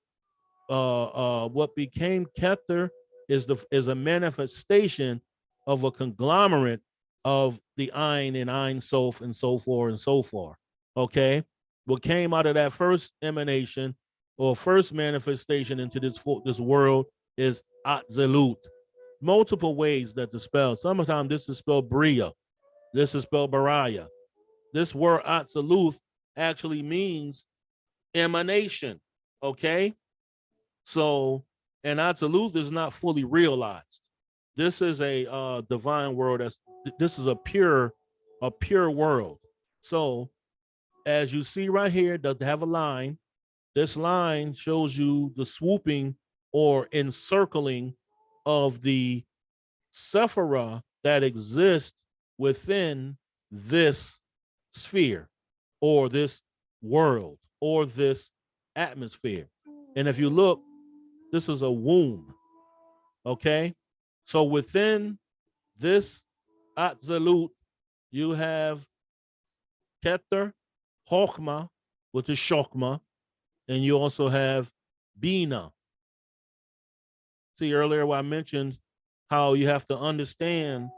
What became Kether is a manifestation of a conglomerate of the Ein and Ein Sof and so forth and so forth. Okay, what came out of that first emanation or first manifestation into this world is Atzilut. Multiple ways that the spell. Sometimes this is spelled Bria. This is spelled Baraya. This word Atzilut actually means emanation. Okay, so and Atzilut is not fully realized. This is a divine world. This is a pure world. So as you see right here, does have a line. This line shows you the swooping or encircling of the Sephira that exists within this sphere or this world or this atmosphere. And if you look, this is a womb. Okay? So within this Atzilut, you have Kether, Chokmah, which is Shokmah, and you also have Bina. See, earlier I mentioned how you have to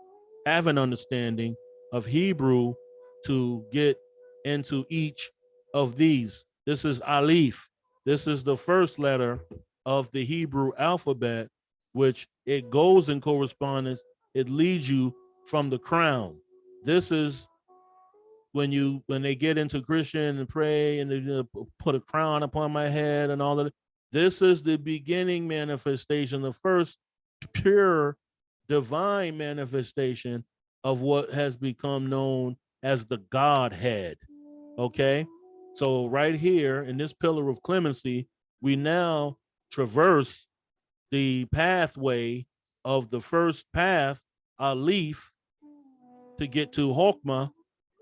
have an understanding of Hebrew to get into each of these. This is Aleph. This is the first letter of the Hebrew alphabet, which it goes in correspondence. It leads you from the crown. This is when they get into Christian and pray and they put a crown upon my head and all of it. This is the beginning manifestation, the first pure divine manifestation of what has become known as the Godhead. Okay, so right here in this pillar of clemency, we now traverse the pathway of the first path, Aleph, to get to Hokmah,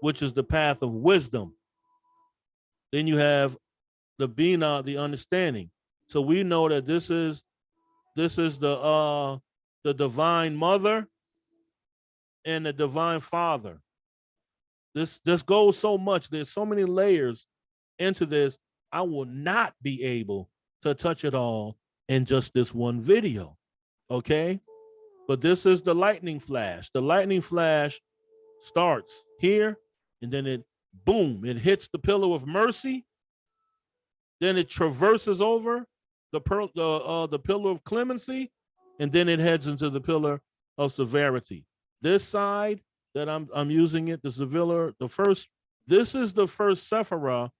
which is the path of wisdom. Then you have the Bina, the understanding. So we know that this is the divine mother and the divine father. This goes so much. There's so many layers into this. I will not be able to touch it all in just this one video. Okay? But this is the lightning flash. The lightning flash starts here, and then it boom, it hits the pillar of mercy. Then it traverses over the pillar of clemency, and then it heads into the pillar of severity. This side that I'm using it, the Sevilla, this is the first Sephirah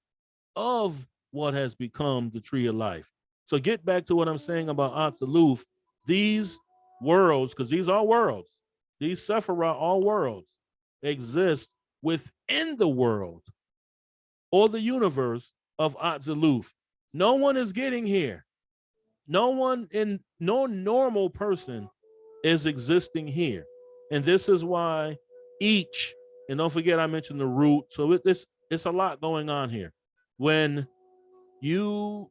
of what has become the tree of life. So get back to what I'm saying about Atziluth. These worlds, because these are worlds, these Sephirah are worlds, exist within the world or the universe of Atziluth. No one is getting here. No normal person is existing here. And this is why each, and don't forget I mentioned the root, so it's a lot going on here. When you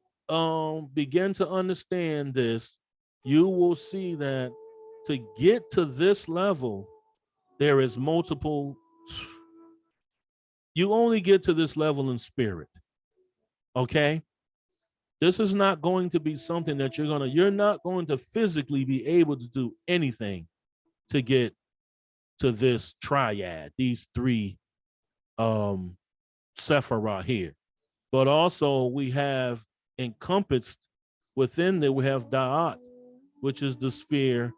begin to understand this, you will see that to get to this level, there is multiple. You only get to this level in spirit. Okay? This is not going to be something that you're not going to physically be able to do anything to get to this triad, these three Sephirah here. But also we have encompassed within there, we have Da'at, which is the sphere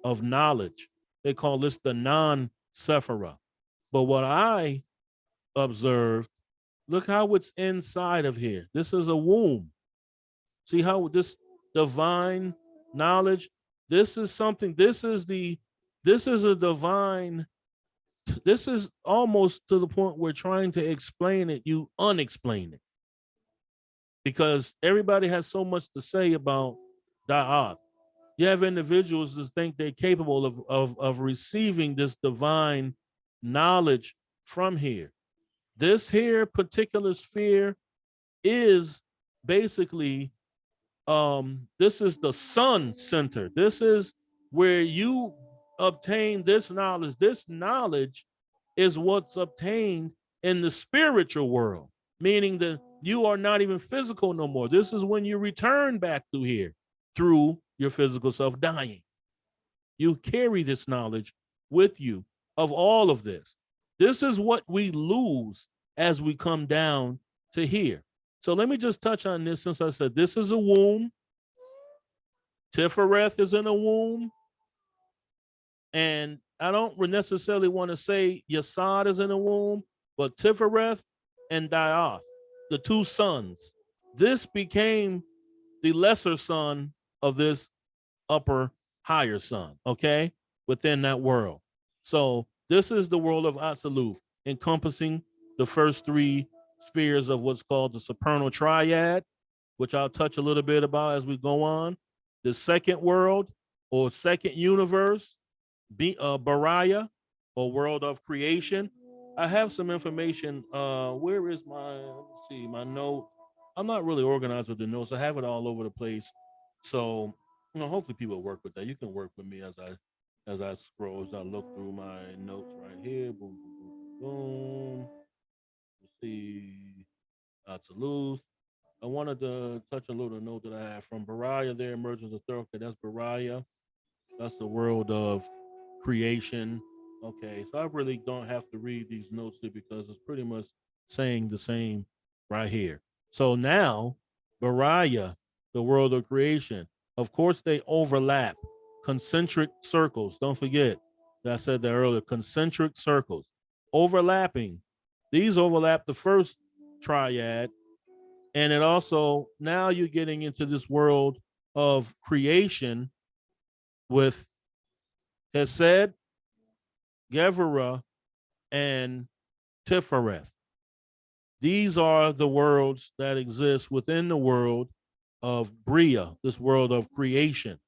of knowledge. They call this the non-Sephirah. But what I observed, look how it's inside of here. This is a womb. See how this divine knowledge, this is something, this is a divine, this is almost to the point where trying to explain it, you unexplain it. Because everybody has so much to say about Da'at. You have individuals that think they're capable of receiving this divine knowledge from here. This here particular sphere is basically, this is the sun center. This is where you obtain this knowledge. This knowledge is what's obtained in the spiritual world, meaning that you are not even physical no more. This is when you return back to here through your physical self dying. You carry this knowledge with you of all of this. This is what we lose as we come down to here. So let me just touch on this, since I said this is a womb. Tifereth is in a womb. And I don't necessarily want to say Yesod is in a womb, but Tifereth and Da'ath, the two sons. This became the lesser son of this upper higher son, okay, within that world. So this is the world of Atziluth, encompassing the first three spheres of what's called the Soprano Triad, which I'll touch a little bit about as we go on. The second world or second universe, Baraya, or world of creation. I have some information. Where is let's see, my note. I'm not really organized with the notes. I have it all over the place. So, hopefully people work with that. You can work with me as I scroll, as I look through my notes right here. Boom, boom, boom, boom. Let's see. Absolute. I wanted to touch a little note that I have from Baraya there, emergence of Third. That's Baraya. That's the world of creation. Okay, so I really don't have to read these notes here because it's pretty much saying the same right here. So now, Baraya, the world of creation, of course they overlap. Concentric circles, don't forget that I said that earlier, concentric circles. Overlapping, these overlap the first triad, and it also, now you're getting into this world of creation with Hesed, Gevurah, and Tifereth. These are the worlds that exist within the world of Bria, this world of creation.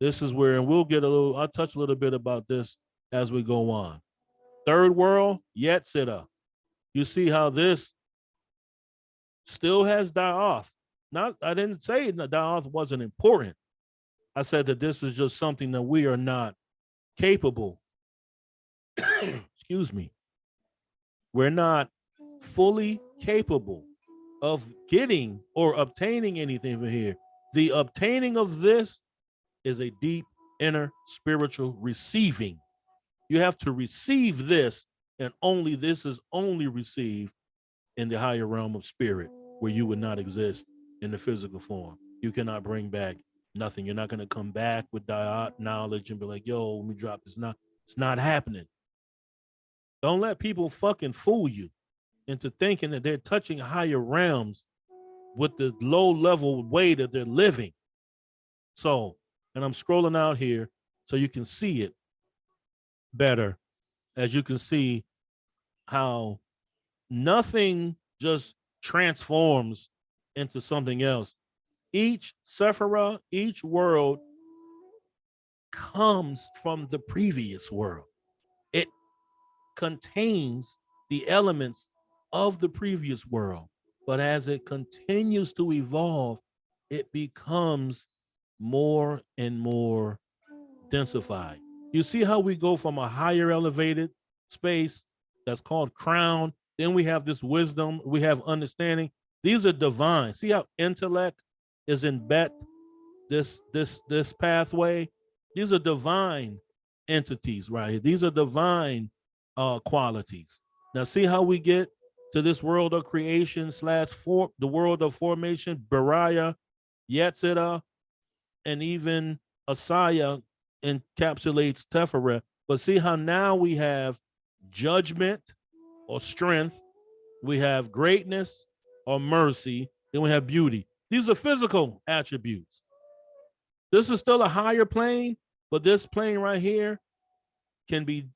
This is where, and I'll touch a little bit about this as we go on. Third world, Yetzirah. You see how this still has Da'ath. Not, I didn't say that Da'ath wasn't important. I said that this is just something that we are not capable. Excuse me. We're not fully capable of getting or obtaining anything from here. The obtaining of this is a deep inner spiritual receiving. You have to receive this, and only this is only received in the higher realm of spirit, where you would not exist in the physical form. You cannot bring back nothing. You're not going to come back with knowledge and be like, yo, let me drop this. Now, it's not happening. Don't let people fucking fool you into thinking that they're touching higher realms with the low level way that they're living. So, and I'm scrolling out here so you can see it better, as you can see how nothing just transforms into something else. Each Sephirah, each world comes from the previous world. It contains the elements of the previous world, but as it continues to evolve, it becomes more and more densified. You see how we go from a higher elevated space that's called crown, then we have this wisdom, we have understanding. These are divine. See how intellect is in this pathway? These are divine entities right here. These are divine qualities. Now see how we get to this world of creation / the world of formation, Bariah, Yetzirah, and even Asaya encapsulates Teferet. But see how now we have judgment or strength, we have greatness or mercy, then we have beauty. These are physical attributes. This is still a higher plane, but this plane right here can be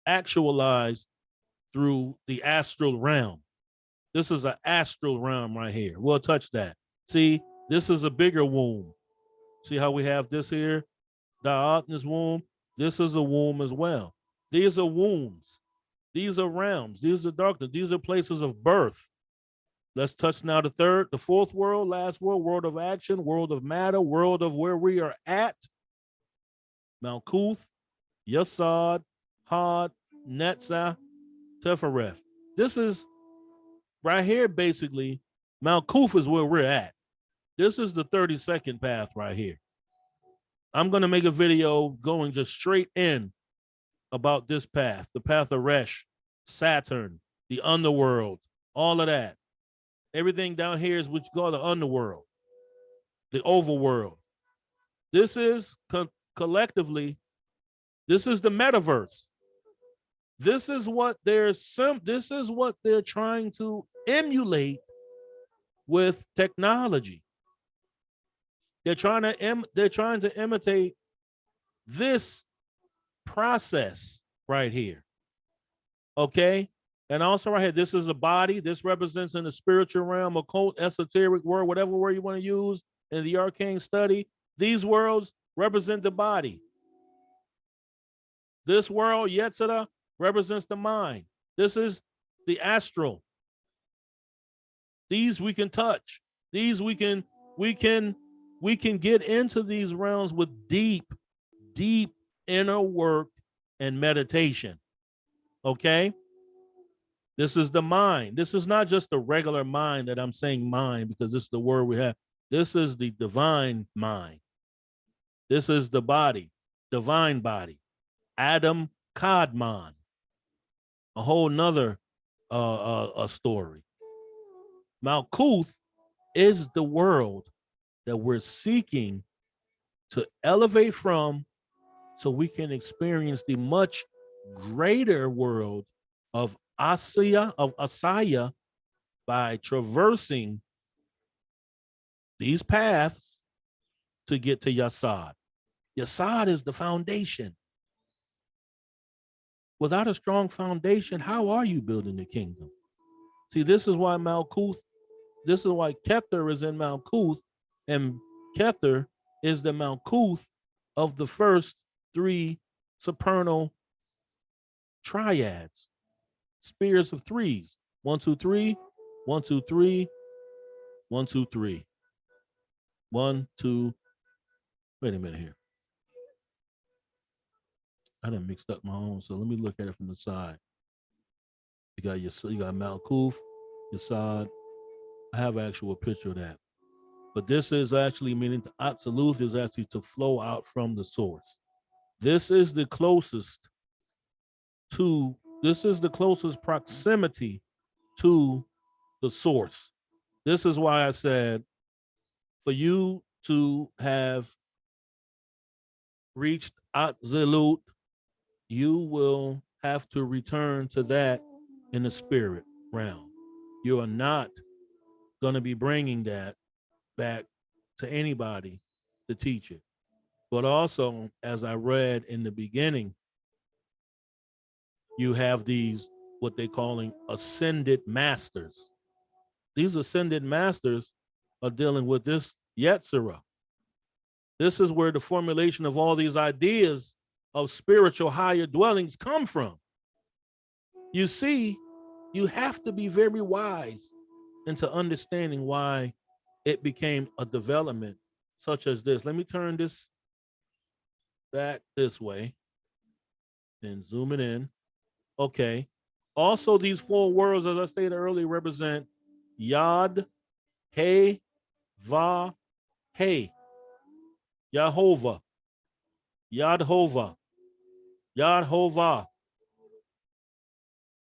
actualized through the astral realm. This is an astral realm right here. We'll touch that. See, this is a bigger womb. See how we have this here? Da'at's womb. This is a womb as well. These are wombs. These are realms. These are darkness. These are places of birth. Let's touch now the fourth world, last world, world of action, world of matter, world of where we are at. Malkuth, Yasad, Had, Netzah, Tefereth. This is right here, basically. Malkuth is where we're at. This is the 32nd path right here. I'm going to make a video going just straight in about this path, the path of Resh, Saturn, the underworld, all of that. Everything down here is what you call the underworld, the overworld. This is collectively, this is the metaverse. This is what they're trying to emulate with technology. They're trying to imitate this process right here. Okay? And also right here, this is a body. This represents in the spiritual realm, occult, esoteric world, whatever word you want to use in the arcane study. These worlds represent the body. This world, Yetzirah, represents the mind. This is the astral. These we can touch. These we can get into these realms with deep, deep inner work and meditation. Okay? This is the mind. This is not just the regular mind that I'm saying mind because this is the word we have. This is the divine mind. This is the body, divine body. Adam Kadmon. A whole nother story. Malkuth is the world that we're seeking to elevate from so we can experience the much greater world of Asaya by traversing these paths to get to Yasad. Yasad is the foundation. Without a strong foundation, how are you building the kingdom? See, this is why this is why Kether is in Malkuth, and Kether is the Malkuth of the first three supernal triads, spheres of threes. 1, 2, 3, 1, 2, 3, 1, 2, 3. 1, 2. Wait a minute here. I done mixed up my own, so let me look at it from the side. You got Malkuth, Yesod. I have an actual picture of that. But this is actually meaning the absolute is actually to flow out from the source. This is the closest proximity to the source. This is why I said for you to have reached absolute, you will have to return to that in the spirit realm. You are not going to be bringing that back to anybody to teach it. But also, as I read in the beginning, you have these, what they're calling ascended masters. These ascended masters are dealing with this Yetzirah. This is where the formulation of all these ideas of spiritual higher dwellings come from. You see, you have to be very wise into understanding why it became a development such as this. Let me turn this back this way and zoom it in. Okay. Also, these four worlds, as I stated earlier, represent Yad, He, Va, He. Yahovah, Yadhovah, Yadhovah,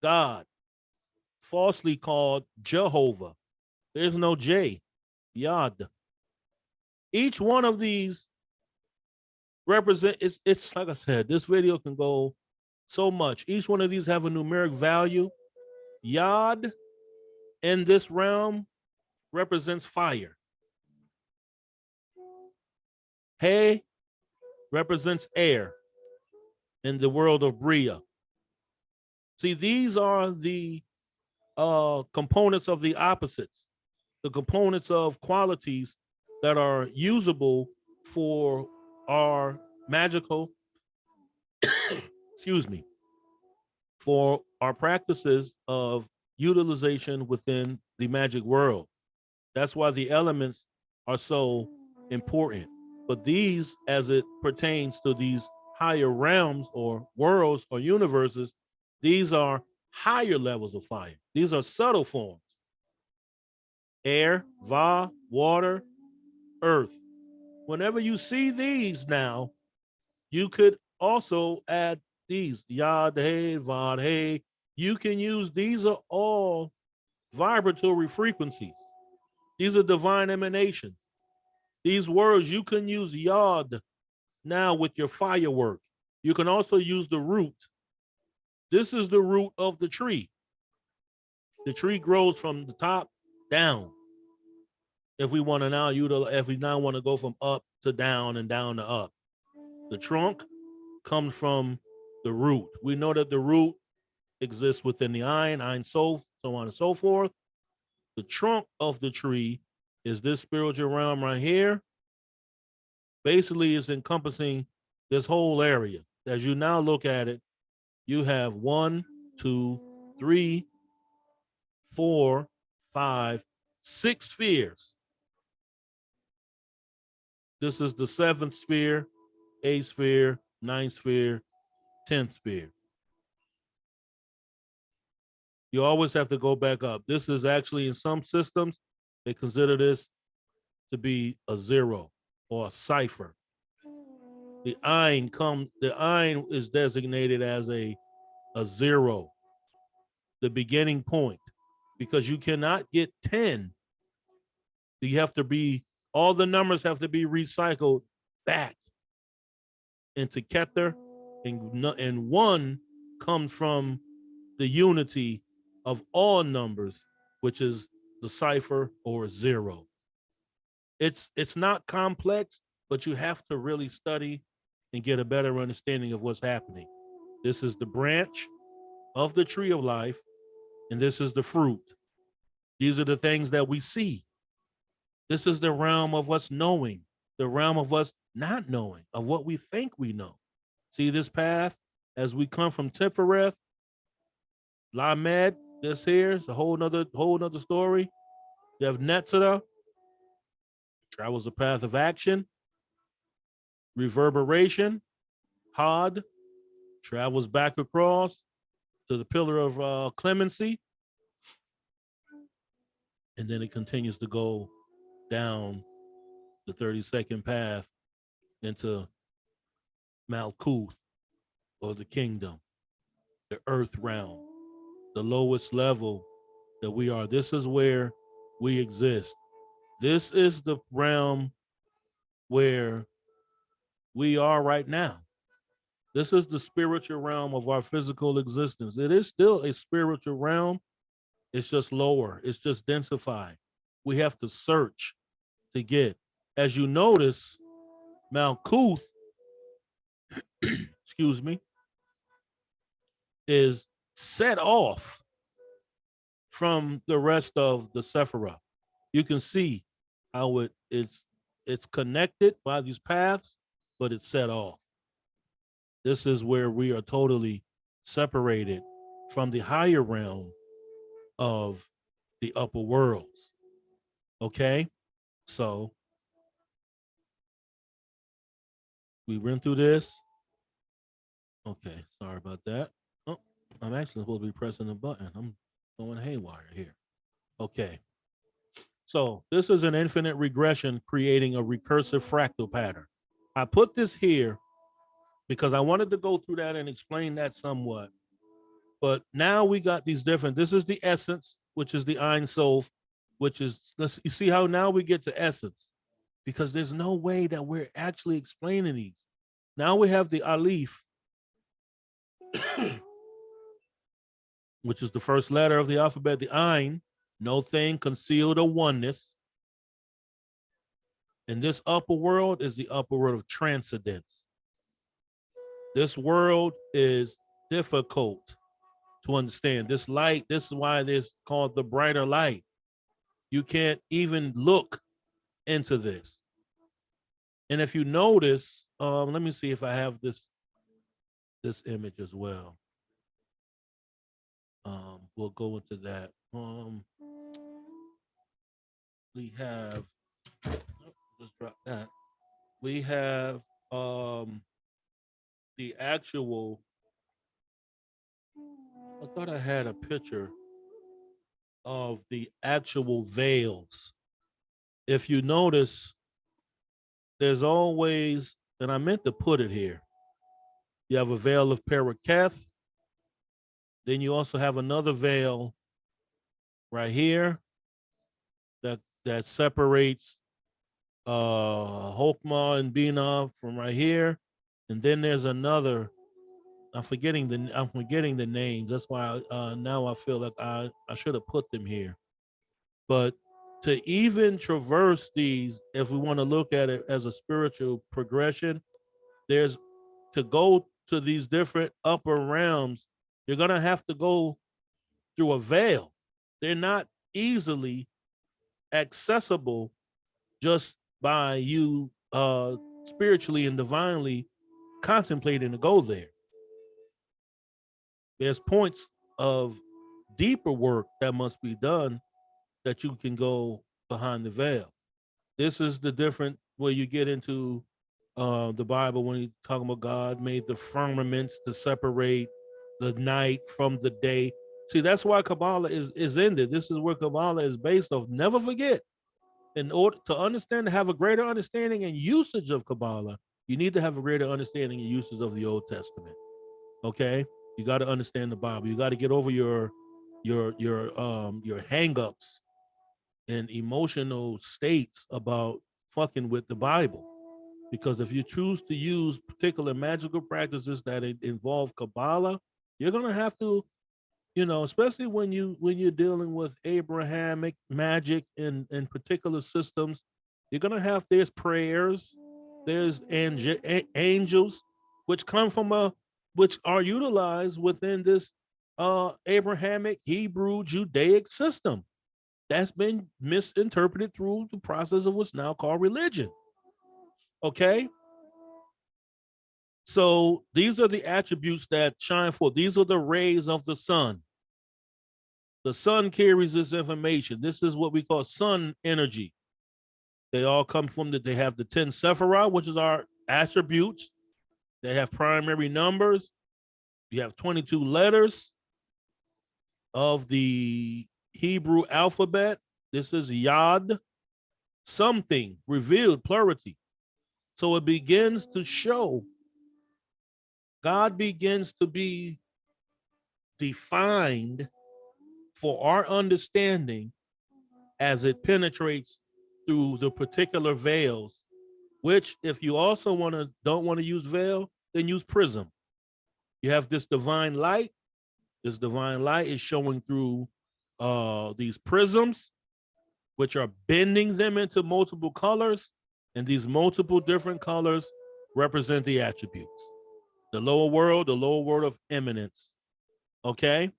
God, falsely called Jehovah. There's no J, Yad. Each one of these represent, it's like I said, this video can go so much. Each one of these have a numeric value. Yad in this realm represents fire. He represents air in the world of Bria. See, these are the components of the opposites, the components of qualities that are usable for our magical, excuse me, for our practices of utilization within the magic world. That's why the elements are so important. But these, as it pertains to these higher realms or worlds or universes, these are higher levels of fire. These are subtle forms. Air, Va, water, earth. Whenever you see these now, you could also add these. Yad, He, Vad, He. You can use, these are all vibratory frequencies. These are divine emanations. These words, you can use Yod now with your firework. You can also use the root. This is the root of the tree. The tree grows from the top down. If we want to now if we now want to go from up to down and down to up, the trunk comes from the root. We know that the root exists within the Ein Sof, so on and so forth. The trunk of the tree is this spiritual realm right here. Basically, it's encompassing this whole area. As you now look at it, you have 1, 2, 3, 4, 5, 6 spheres. This is the 7th sphere, 8th sphere, 9th sphere, 10th sphere. You always have to go back up. This is actually, in some systems, they consider this to be a 0 or a cipher. The Ein is designated as a 0, the beginning point, because you cannot get 10. You have to be, all the numbers have to be recycled back into Keter, and 1 comes from the unity of all numbers, which is the cipher or 0. It's not complex, but you have to really study and get a better understanding of what's happening. This is the branch of the tree of life, and this is the fruit. These are the things that we see. This is the realm of us knowing, the realm of us not knowing, of what we think we know. See this path? as we come from Tifereth, Lamed, this here is a whole nother story. You have Netzada, travels the path of action. Reverberation, Hod, travels back across to the pillar of clemency. And then it continues to go down the 32nd path into Malkuth, or the kingdom, the earth realm, the lowest level that we are. This is where we exist. This is the realm where we are right now. This is the spiritual realm of our physical existence. It is still a spiritual realm. It's just lower. It's just densified. We have to search to get. As you notice, Malkuth, excuse me, is set off from the rest of the Sephirah. You can see how it's connected by these paths, but it's set off. This is where we are totally separated from the higher realm of the upper worlds. Okay? So we went through this. Okay, sorry about that. Oh, I'm actually supposed to be pressing the button. I'm going haywire here. Okay. So this is an infinite regression creating a recursive fractal pattern. I put this here because I wanted to go through that and explain that somewhat. But now we got these different, this is the essence, which is the Ein Sof, which is, you see how now we get to essence, because there's no way that we're actually explaining these. Now we have the Aleph, which is the first letter of the alphabet, the Ein, no thing concealed or oneness. And this upper world is the upper world of transcendence. This world is difficult to understand. This light, this is why it's called the brighter light. You can't even look into this. And if you notice, let me see if I have this image as well. We'll go into that. We have, just drop that. We have the actual, I thought I had a picture of the actual veils. If you notice, there's always, and I meant to put it here, you have a veil of Paraketh. Then you also have another veil right here that separates Hokmah and Binah from right here. And then there's another, I'm forgetting the names. That's why now I feel like I should have put them here. But to even traverse these, if we want to look at it as a spiritual progression, there's, to go to these different upper realms, you're going to have to go through a veil. They're not easily accessible just by you spiritually and divinely contemplating to go there. There's points of deeper work that must be done that you can go behind the veil. This is the different where you get into the Bible when you talk about God made the firmaments to separate the night from the day. See, that's why Kabbalah is ended. This is where Kabbalah is based off. Never forget, in order to understand, to have a greater understanding and usage of Kabbalah, you need to have a greater understanding and usage of the Old Testament. Okay, you got to understand the Bible. You got to get over your hang-ups and emotional states about fucking with the Bible. Because if you choose to use particular magical practices that involve Kabbalah, you're gonna have to, especially when you're dealing with Abrahamic magic and particular systems, you're gonna have, there's prayers, there's angels, which come from which are utilized within this Abrahamic Hebrew Judaic system that's been misinterpreted through the process of what's now called religion. Okay. So these are the attributes that shine forth. These are the rays of the sun. The sun carries this information. This is what we call sun energy. They all come from they have the 10 Sephirah, which is our attributes. They have primary numbers. You have 22 letters of the Hebrew alphabet. This is Yod, something, revealed, plurality. So it begins to show, God begins to be defined for our understanding as it penetrates through the particular veils, which if you also don't want to use veil, then use prism. You have this divine light. This divine light is showing through these prisms, which are bending them into multiple colors, and these multiple different colors represent the attributes. The lower world of eminence. Okay.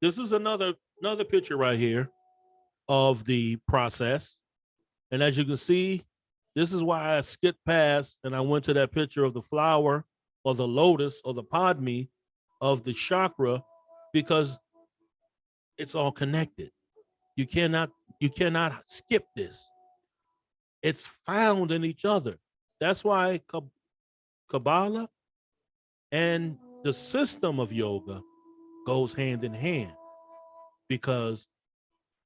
This is another picture right here of the process. And as you can see, this is why I skipped past and I went to that picture of the flower or the lotus or the padme of the chakra, because it's all connected. You cannot skip this. It's found in each other. That's why Kabbalah and the system of yoga goes hand in hand, because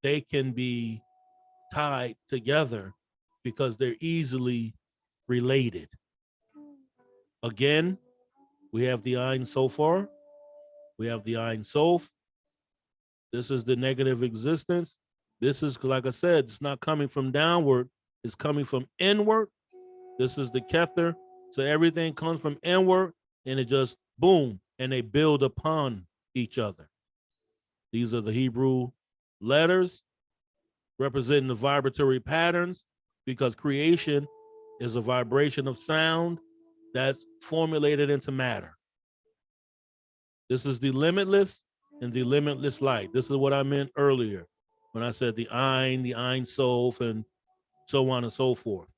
they can be tied together because they're easily related. Again, we have the Ein Sofer, we have the Ein Sof. This is the negative existence. This is, like I said, it's not coming from downward, it's coming from inward. This is the Kether. So everything comes from inward and it just boom, and they build upon each other. These are the Hebrew letters representing the vibratory patterns, because creation is a vibration of sound that's formulated into matter. This is the limitless and the limitless light. This is what I meant earlier when I said the Ein Sof, and so on and so forth.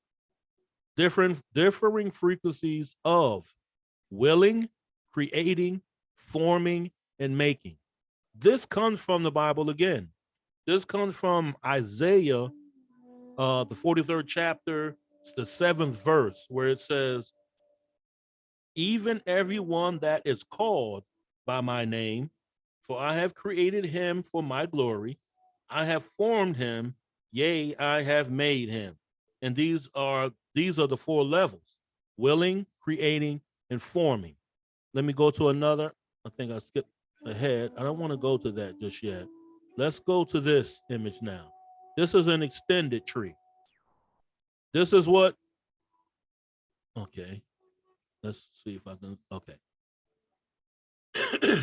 Differing frequencies of willing, creating, forming, and making. This comes from the Bible again. This comes from Isaiah, the 43rd chapter, the 7th verse, where it says, even everyone that is called by my name, for I have created him for my glory. I have formed him, yea, I have made him. And these are the 4 levels: willing, creating, and forming. Let me go to another. I think I skipped ahead. I don't want to go to that just yet. Let's go to this image now. This is an extended tree. This is what, okay. Let's see if I can, okay.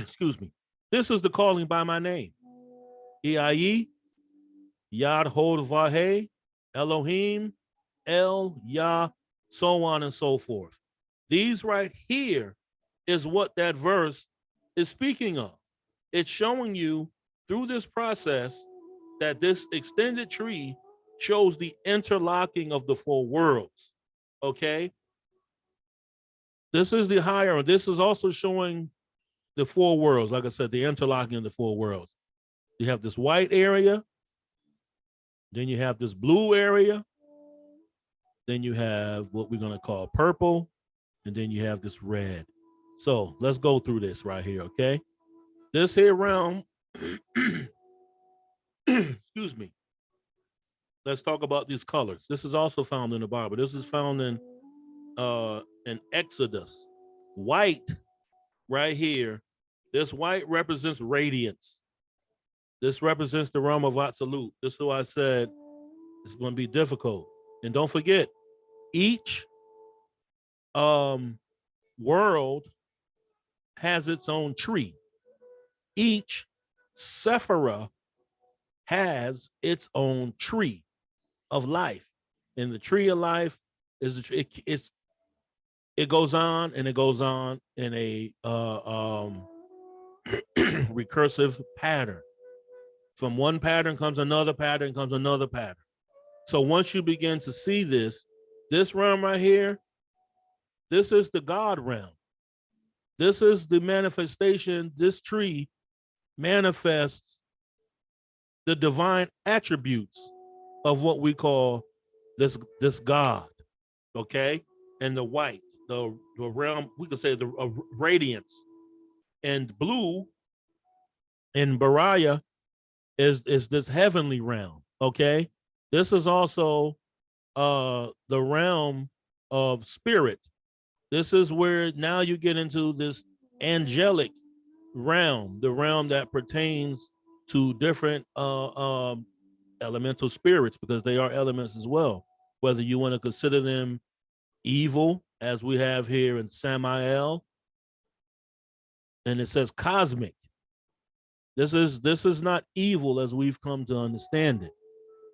Excuse me. This is the calling by my name. Ei, Yad Hod Vahe, Elohim, El, Yah, so on and so forth. These right here is what that verse is speaking of. It's showing you through this process that this extended tree shows the interlocking of the 4 worlds. Okay. This is the higher. This is also showing the 4 worlds. Like I said, the interlocking of the 4 worlds. You have this white area. Then you have this blue area. Then you have what we're going to call purple. And then you have this red. So let's go through this right here, okay? This here realm, excuse me. Let's talk about these colors. This is also found in the Bible. This is found in Exodus. White right here. This white represents radiance. This represents the realm of absolute. This is why I said it's going to be difficult. And don't forget, each world has its own tree. Each Sephirah has its own tree of life. And the tree of life is it goes on and it goes on in a recursive pattern. From one pattern comes another pattern, comes another pattern. So once you begin to see this, This realm right here, this is the God realm. This is the manifestation. This tree manifests the divine attributes of what we call this God, okay? And the white, the realm, we could say the radiance. And blue in Bariah is this heavenly realm, okay? This is also the realm of spirit. This is where now you get into this angelic realm, the realm that pertains to different elemental spirits, because they are elements as well. Whether you want to consider them evil, as we have here in Samael, and it says cosmic. This is not evil as we've come to understand it.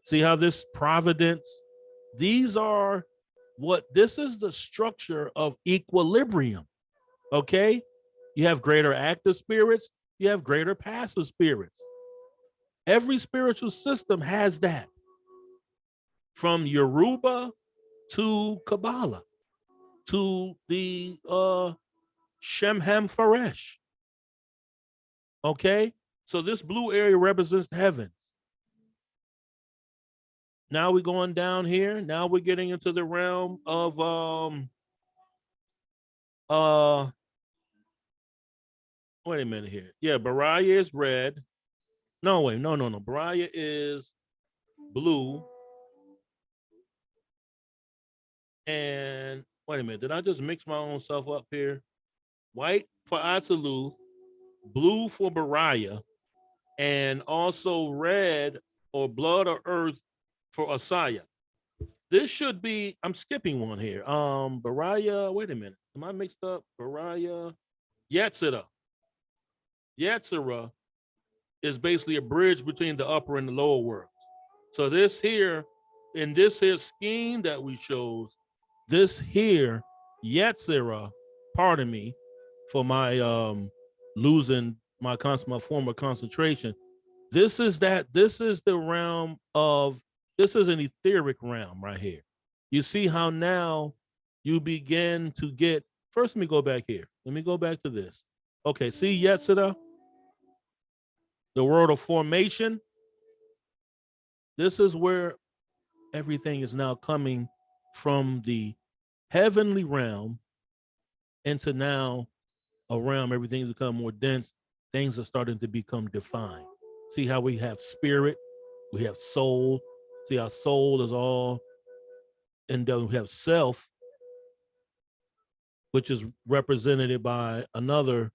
See how this providence, these are this is the structure of equilibrium. Okay, you have greater active spirits, you have greater passive spirits. Every spiritual system has that, from Yoruba to Kabbalah to the Shemhem Faresh. Okay, so this blue area represents the heavens. Now we're going down here. Now we're getting into the realm of wait a minute here. Yeah, Bariah is red. No, wait, no. Bariah is blue. And wait a minute, did I just mix my own self up here? White for Atziluth, blue for Bariah, and also red or blood or earth for Asaya. This should be, I'm skipping one here. Bariah, wait a minute. Am I mixed up? Bariah, Yetzirah. Yetzirah is basically a bridge between the upper and the lower worlds. So this here, in this here scheme that we chose, this here, Yetzirah, pardon me for my losing my form of concentration. This is the realm of, this is an etheric realm right here. You see how now you begin to get, first let me go back here. Let me go back to this. Okay, see Yetzirah, the world of formation. This is where everything is now coming from the heavenly realm into now a realm, everything's become more dense. Things are starting to become defined. See how we have spirit, we have soul. See how soul is all, and then we have self, which is represented by another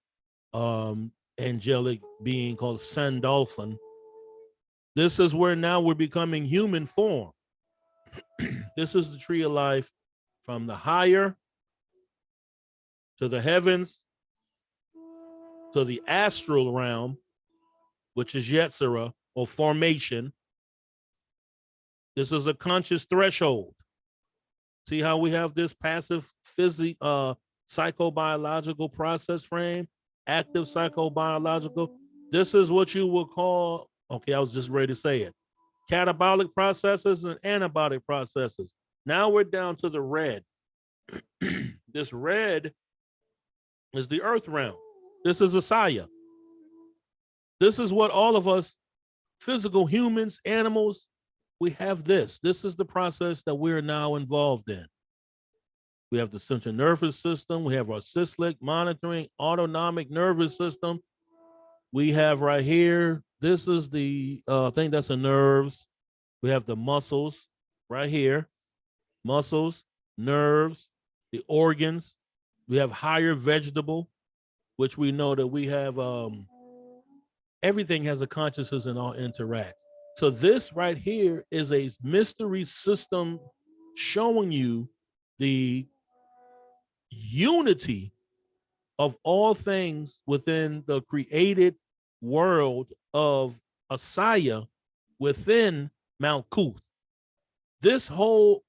angelic being called Sandalphon. This is where now we're becoming human form. This is the tree of life, from the higher to the heavens to the astral realm, which is Yetzirah or formation. This is a conscious threshold. See how we have this passive psychobiological process frame, active psychobiological. This is what you will call, okay, I was just ready to say it, catabolic processes and anabolic processes. Now we're down to the red. This red is the earth realm. This is Asaya. This is what all of us, physical humans, animals, we have this. This is the process that we're now involved in. We have the central nervous system. We have our cyclic monitoring, autonomic nervous system. We have right here, this is the thing that's the nerves. We have the muscles right here, muscles, nerves, the organs. We have higher vegetable, which we know that we have, everything has a consciousness and all interacts. So this right here is a mystery system showing you the unity of all things within the created world of Asaya within Mount Kuth. This whole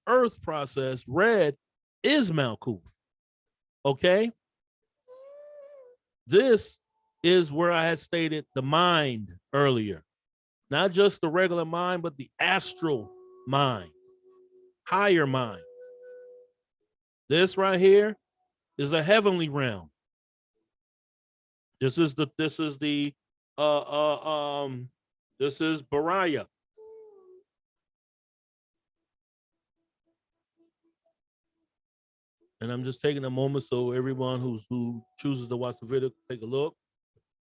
earth process, red, is Mount Kuth. Okay? This is where I had stated the mind earlier. Not just the regular mind, but the astral mind. higher mind. This right here is a heavenly realm. This is this is Bariah. And I'm just taking a moment so everyone who chooses to watch the video can take a look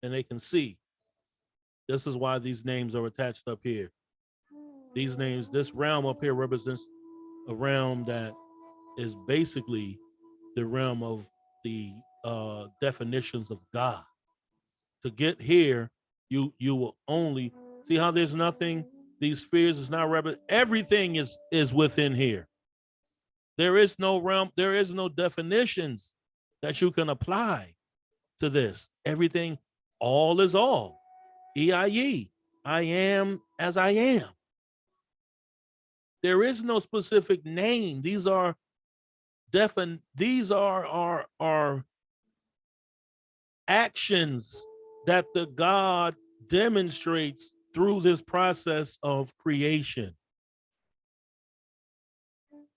and they can see. This is why these names are attached up here. These names, this realm up here represents a realm that is basically the realm of the definitions of God. To get here, you will only see how there's nothing. These spheres is not everything is within here. There is no realm. There is no definitions that you can apply to this. Everything, all is all. EIE. I am as I am. There is no specific name. These are these are actions that the God demonstrates through this process of creation.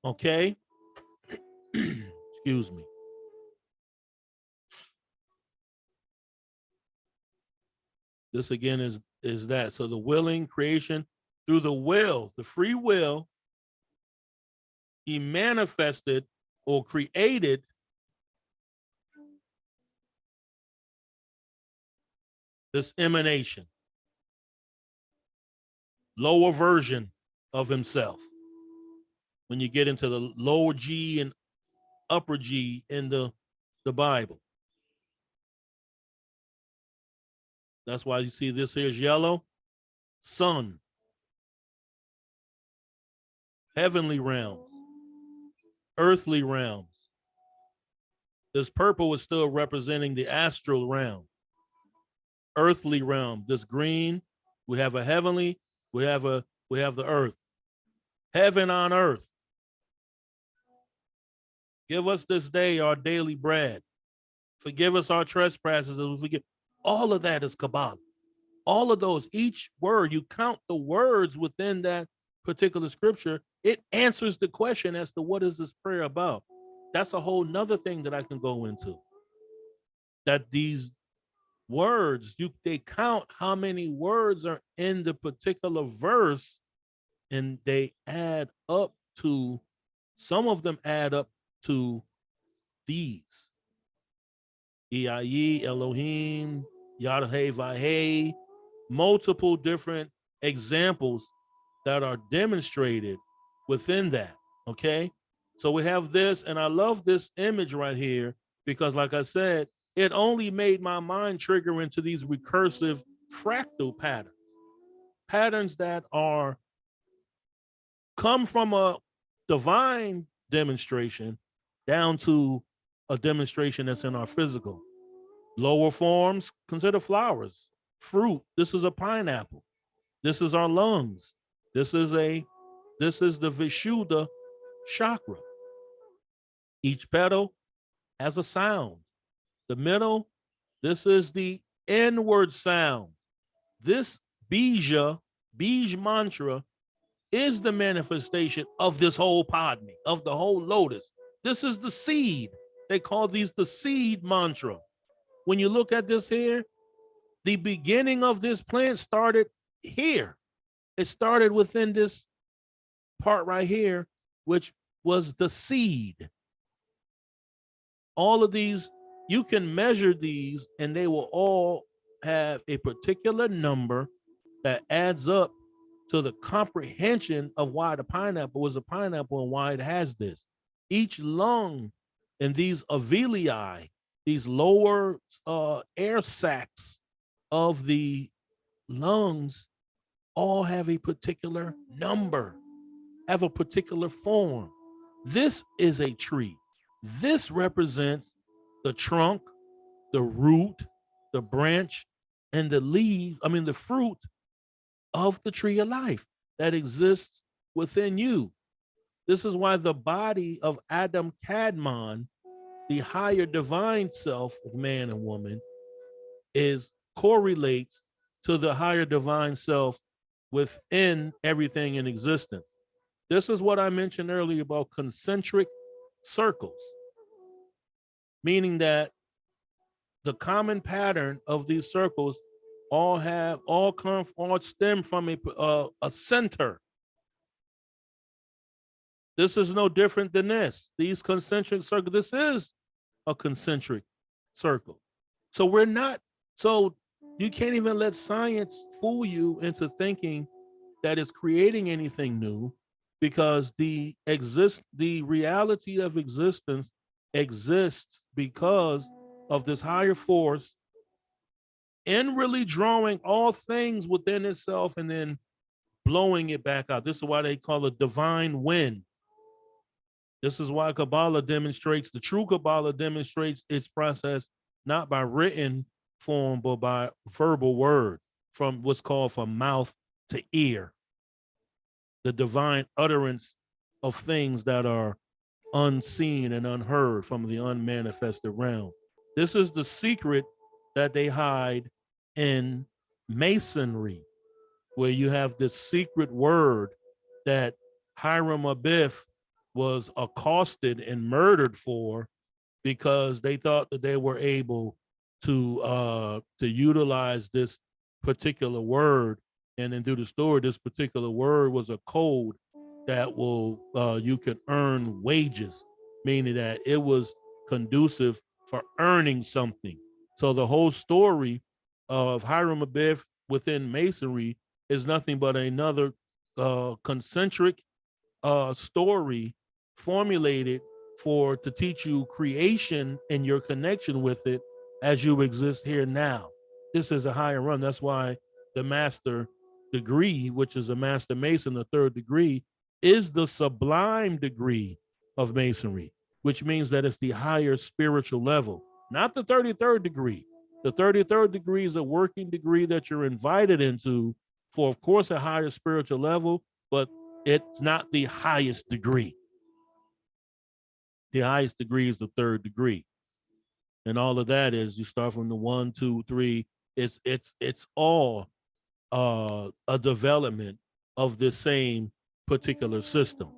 Okay? Excuse me. This again is that. So the willing creation through the will, the free will, he manifested or created this emanation, lower version of himself. When you get into the lower G and upper G in the Bible. That's why you see this here's yellow, sun, heavenly realms, earthly realms. This purple is still representing the astral realm, earthly realm. This green, we have a heavenly, we have the earth. Heaven on earth. Give us this day our daily bread. Forgive us our trespasses as we forgive. All of that is Kabbalah. All of those, each word, you count the words within that particular scripture, it answers the question as to what is this prayer about. That's a whole nother thing that I can go into. That these words, they count how many words are in the particular verse, and they add up to, some of them add up to these. EIE, Elohim, Yahweh, Vaheh, multiple different examples that are demonstrated within that, okay? So we have this, and I love this image right here because, like I said, it only made my mind trigger into these recursive fractal patterns, patterns that come from a divine demonstration down to a demonstration that's in our physical. Lower forms, consider flowers, fruit. This is a pineapple. This is our lungs. This is the Vishuddha chakra. Each petal has a sound. The middle, this is the inward sound. This bij mantra, is the manifestation of this whole Padme, of the whole lotus. This is the seed. They call these the seed mantra. When you look at this here, the beginning of this plant started here. It started within this part right here, which was the seed. All of these, you can measure these, and they will all have a particular number that adds up to the comprehension of why the pineapple is a pineapple and why it has this. Each lung in these alveoli, these lower air sacs of the lungs, all have a particular number, have a particular form. This is a tree. This represents the trunk, the root, the branch, and the leaf, the fruit of the tree of life that exists within you. This is why the body of Adam Kadmon, the higher divine self of man and woman, correlates to the higher divine self within everything in existence. This is what I mentioned earlier about concentric circles, meaning that the common pattern of these circles all stem from a center. This is no different than this. These concentric circles, this is a concentric circle. So we're not, so you can't even let science fool you into thinking that it's creating anything new, because the reality of existence exists because of this higher force inwardly drawing all things within itself and then blowing it back out. This is why they call it divine wind. This is why Kabbalah demonstrates, the true Kabbalah demonstrates its process not by written form, but by verbal word, from what's called from mouth to ear. The divine utterance of things that are unseen and unheard from the unmanifested realm. This is the secret that they hide in Masonry, where you have this secret word that Hiram Abiff was accosted and murdered for, because they thought that they were able to utilize this particular word. And then through the story, this particular word was a code that will you could earn wages, meaning that it was conducive for earning something. So the whole story of Hiram Abiff within Masonry is nothing but another concentric story formulated to teach you creation and your connection with it as you exist here now. This is a higher run. That's why the master degree, which is a master mason, the third degree, is the sublime degree of masonry, which means that it's the higher spiritual level, not the 33rd degree. The 33rd degree is a working degree that you're invited into for, of course, a higher spiritual level, but it's not the highest degree. The highest degree is the third degree. And all of that is, you start from the 1, 2, 3. It's all a development of this same particular system.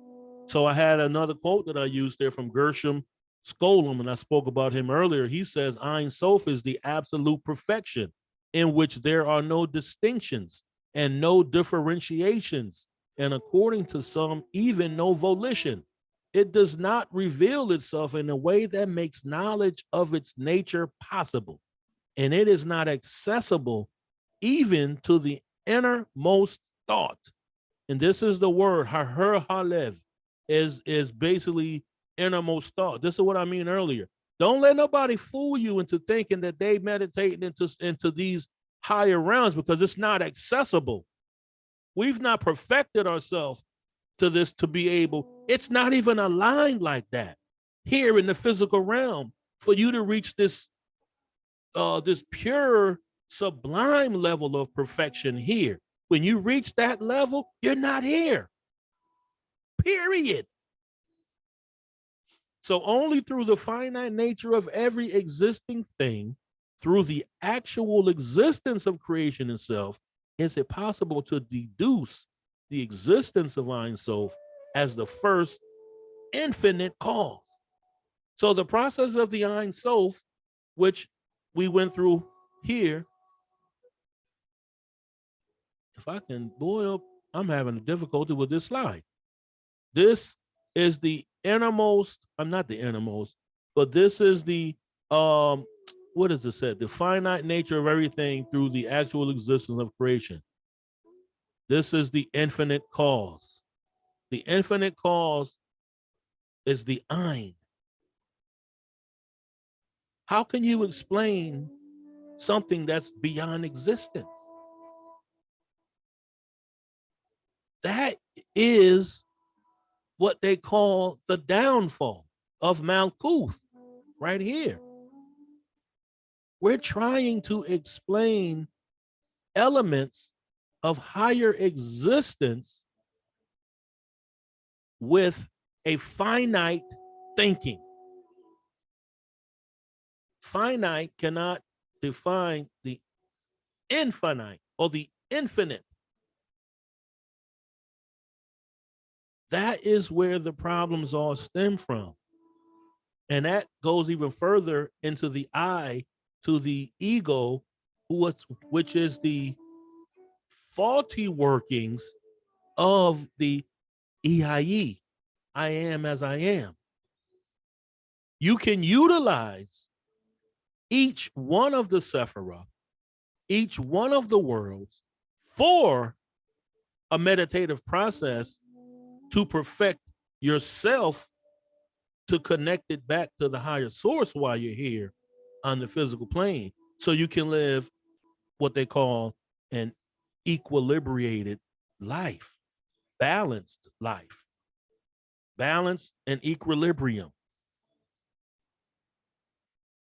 So I had another quote that I used there from Gershom Scholem, and I spoke about him earlier. He says, Ein Sof is the absolute perfection in which there are no distinctions and no differentiations, and according to some, even no volition. It does not reveal itself in a way that makes knowledge of its nature possible, and it is not accessible even to the innermost thought. And this is the word, Haher Halev, is basically innermost thought. This is what I mean earlier. Don't let nobody fool you into thinking that they meditate into these higher realms, because it's not accessible. We've not perfected ourselves to this to be able, it's not even aligned like that here in the physical realm for you to reach this this pure sublime level of perfection here. When you reach that level, you're not here, period. So only through the finite nature of every existing thing, through the actual existence of creation itself, is it possible to deduce the existence of Ein Sof as the first infinite cause. So the process of the Ein Sof, which we went through here, if I can boil, I'm having a difficulty with this slide. This is the innermost, I'm not the innermost, but this is the, what does it say? The finite nature of everything through the actual existence of creation. This is the infinite cause. The infinite cause is the Ein. How can you explain something that's beyond existence? That is what they call the downfall of Malkuth right here. We're trying to explain elements of higher existence with a finite thinking. Finite cannot define the infinite or the infinite. That is where the problems all stem from. And that goes even further into the I, to the ego, which is the faulty workings of the EIE, I am as I am. You can utilize each one of the Sephirah, each one of the worlds for a meditative process to perfect yourself, to connect it back to the higher source while you're here on the physical plane, so you can live what they call an equilibrated life, balanced life, balance and equilibrium.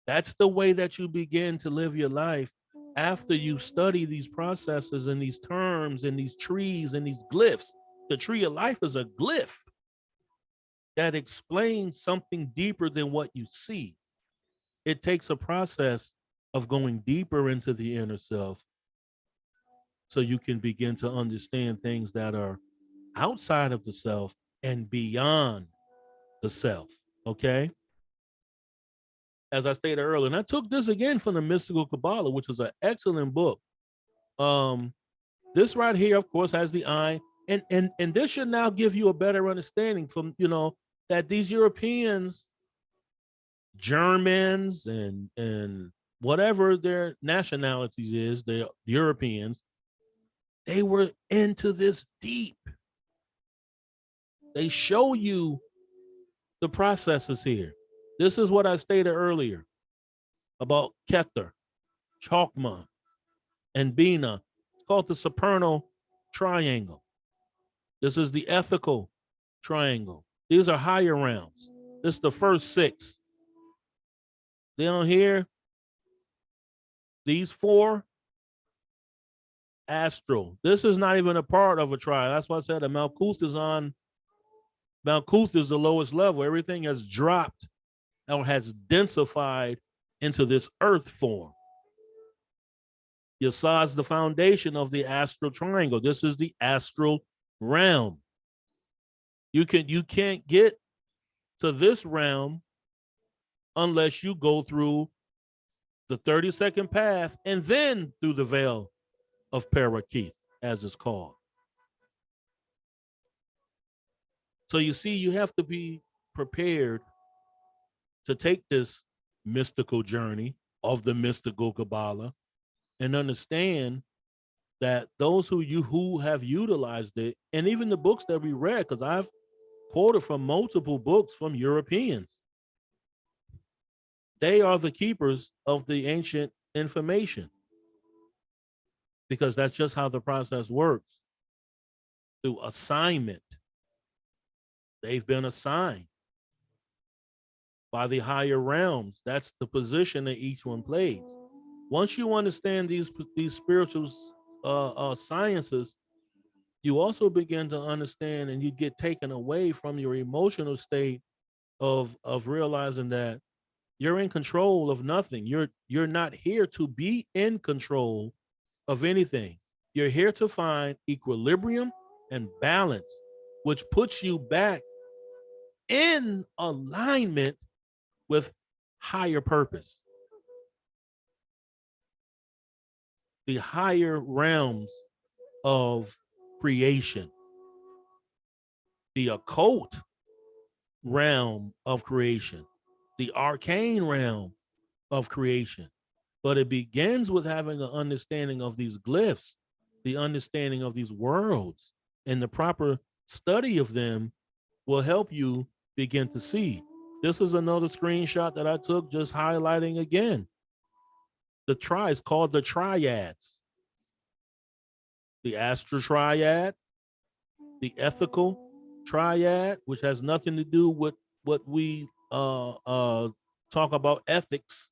That's the way that you begin to live your life after you study these processes and these terms and these trees and these glyphs. The tree of life is a glyph that explains something deeper than what you see. It takes a process of going deeper into the inner self so you can begin to understand things that are outside of the self and beyond the self. Okay. As I stated earlier, and I took this again from the Mystical Kabbalah, which is an excellent book. This right here, of course, has the I, and this should now give you a better understanding from, that these Europeans, Germans, and whatever their nationalities is, the Europeans, they were into this deep. They show you the processes here. This is what I stated earlier about Keter, Chalkma, and Bina. It's called the Soprano Triangle. This is the ethical triangle. These are higher realms. This is the first 6. Down here, these 4, astral. This is not even a part of a triad. That's why I said that Malkuth is the lowest level. Everything has dropped or has densified into this earth form. Yasah is the foundation of the astral triangle. This is the astral realm. You can't get to this realm unless you go through the 32nd path and then through the veil of Parakith, as it's called. So you see, you have to be prepared to take this mystical journey of the mystical Kabbalah and understand that those who have utilized it, and even the books that we read, because I've quoted from multiple books from Europeans, they are the keepers of the ancient information, because that's just how the process works. Through assignment, they've been assigned by the higher realms. That's the position that each one plays. Once you understand these spiritual sciences, you also begin to understand, and you get taken away from your emotional state of realizing that you're in control of nothing. You're not here to be in control of anything. You're here to find equilibrium and balance, which puts you back in alignment with higher purpose. The higher realms of creation, the occult realm of creation, the arcane realm of creation. But it begins with having an understanding of these glyphs, the understanding of these worlds, and the proper study of them will help you begin to see. This is another screenshot that I took, just highlighting again. It's called the triads. The astral triad, the ethical triad, which has nothing to do with what we talk about ethics.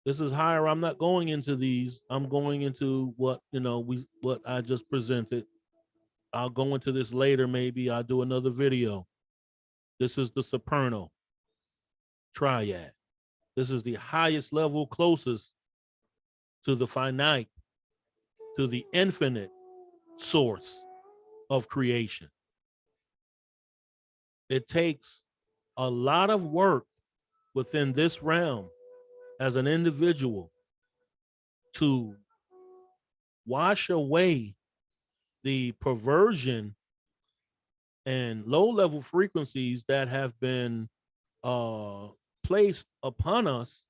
This is higher. I'm not going into these. I'm going into what what I just presented. I'll go into this later. Maybe I'll do another video. This is the Supernova Triad. This is the highest level, closest to the finite, to the infinite source of creation. It takes a lot of work within this realm as an individual to wash away the perversion and low-level frequencies that have been uh, placed upon us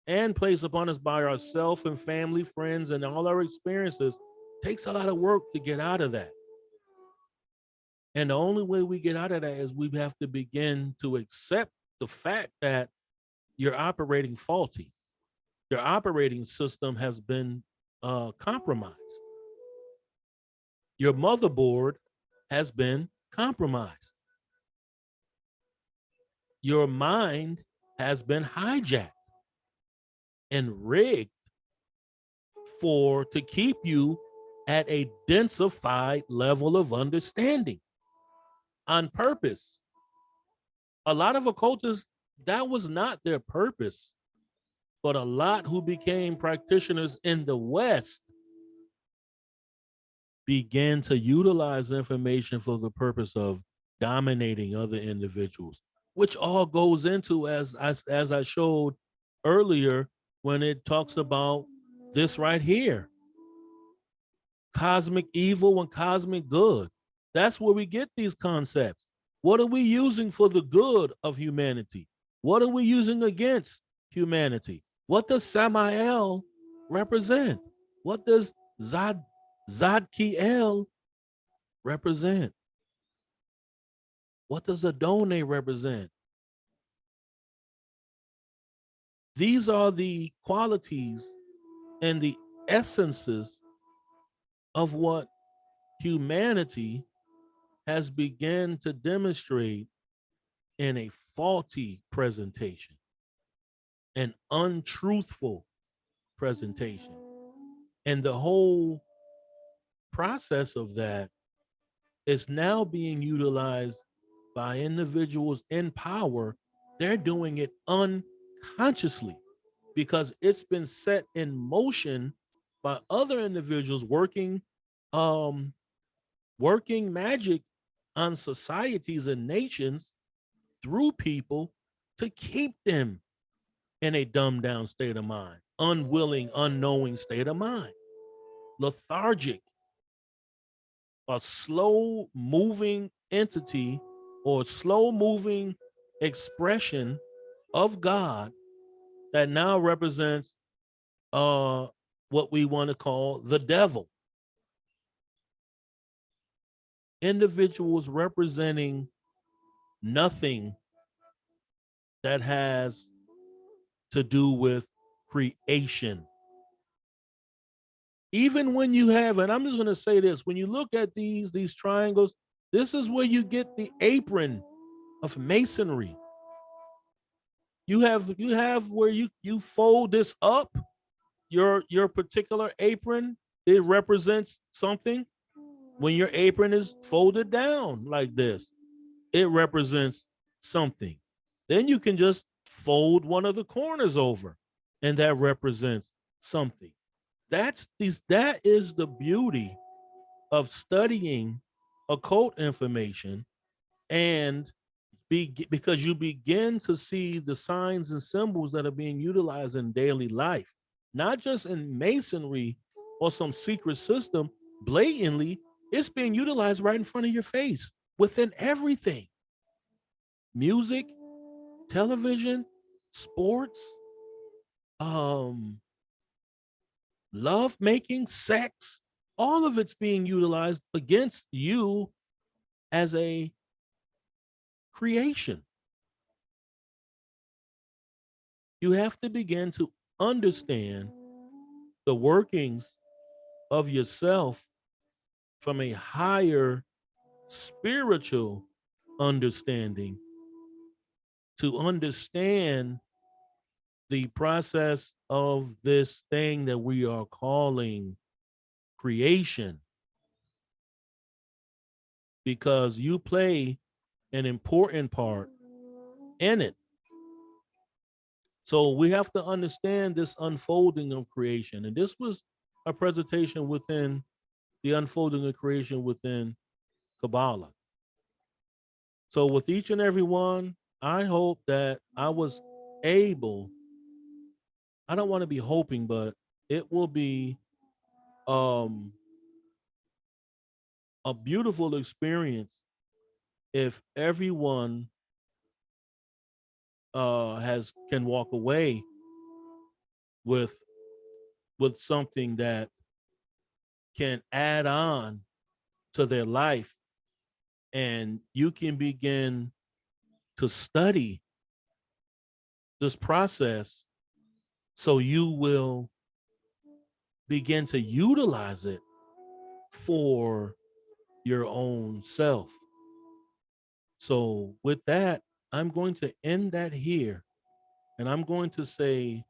and placed upon us by ourselves and family, friends, and all our experiences. Takes a lot of work to get out of that. And the only way we get out of that is we have to begin to accept the fact that you're operating faulty. Your operating system has been compromised. Your motherboard has been compromised. Your mind has been hijacked and rigged to keep you at a densified level of understanding on purpose. A lot of occultists, that was not their purpose, but a lot who became practitioners in the West began to utilize information for the purpose of dominating other individuals, which all goes into, as I showed earlier, when it talks about this right here, cosmic evil and cosmic good. That's where we get these concepts. What are we using for the good of humanity? What are we using against humanity? What does Samael represent? What does Zadkiel represent? What does Adonai represent? These are the qualities and the essences of what humanity has begun to demonstrate in a faulty presentation, an untruthful presentation. And the whole process of that is now being utilized by individuals in power. They're doing it unconsciously because it's been set in motion by other individuals working magic on societies and nations through people to keep them in a dumbed down state of mind, unwilling, unknowing state of mind, lethargic, a slow moving entity or slow moving expression of God that now represents what we want to call the devil. Individuals representing nothing that has to do with creation. Even when you have, and I'm just going to say this, when you look at these triangles, this is where you get the apron of masonry. You have where you fold this up, your particular apron, it represents something. When your apron is folded down like this, it represents something. Then you can just fold one of the corners over, and that represents something. That is the beauty of studying occult information, and because you begin to see the signs and symbols that are being utilized in daily life, not just in masonry or some secret system. Blatantly, it's being utilized right in front of your face within everything: music, television, sports, love making, sex. All of it's being utilized against you as a creation. You have to begin to understand the workings of yourself from a higher spiritual understanding to understand the process of this thing that we are calling creation, because you play an important part in it. So we have to understand this unfolding of creation. And this was a presentation within the unfolding of creation within Kabbalah. So with each and every one, I hope that I was able, I don't want to be hoping, but it will be um a beautiful experience if everyone has can walk away with something that can add on to their life, and you can begin to study this process so you will begin to utilize it for your own self. So with that, I'm going to end that here, and I'm going to say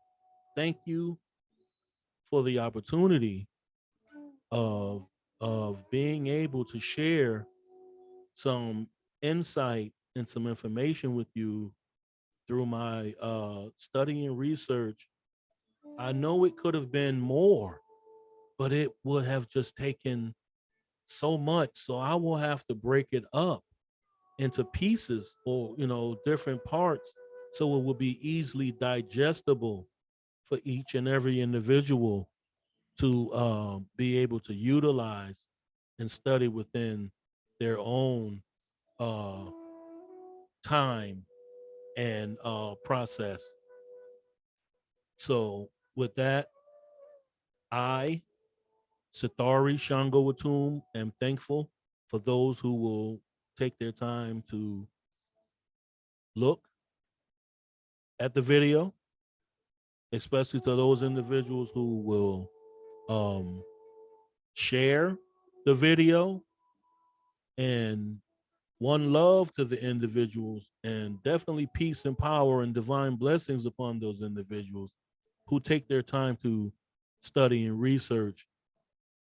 thank you for the opportunity of being able to share some insight and some information with you through my study and research. I know it could have been more, but it would have just taken so much. So I will have to break it up into pieces, or different parts, so it will be easily digestible for each and every individual to be able to utilize and study within their own uh, time and process. So with that, I, Sithari Shango Watum, am thankful for those who will take their time to look at the video, especially to those individuals who will um, share the video, and one love to the individuals, and definitely peace and power and divine blessings upon those individuals who take their time to study and research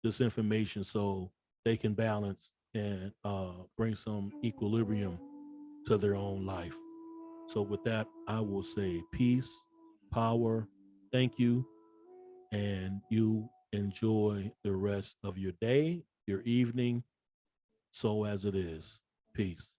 this information so they can balance and bring some equilibrium to their own life. So with that, I will say peace, power, thank you, and you enjoy the rest of your day, your evening, so as it is. Peace.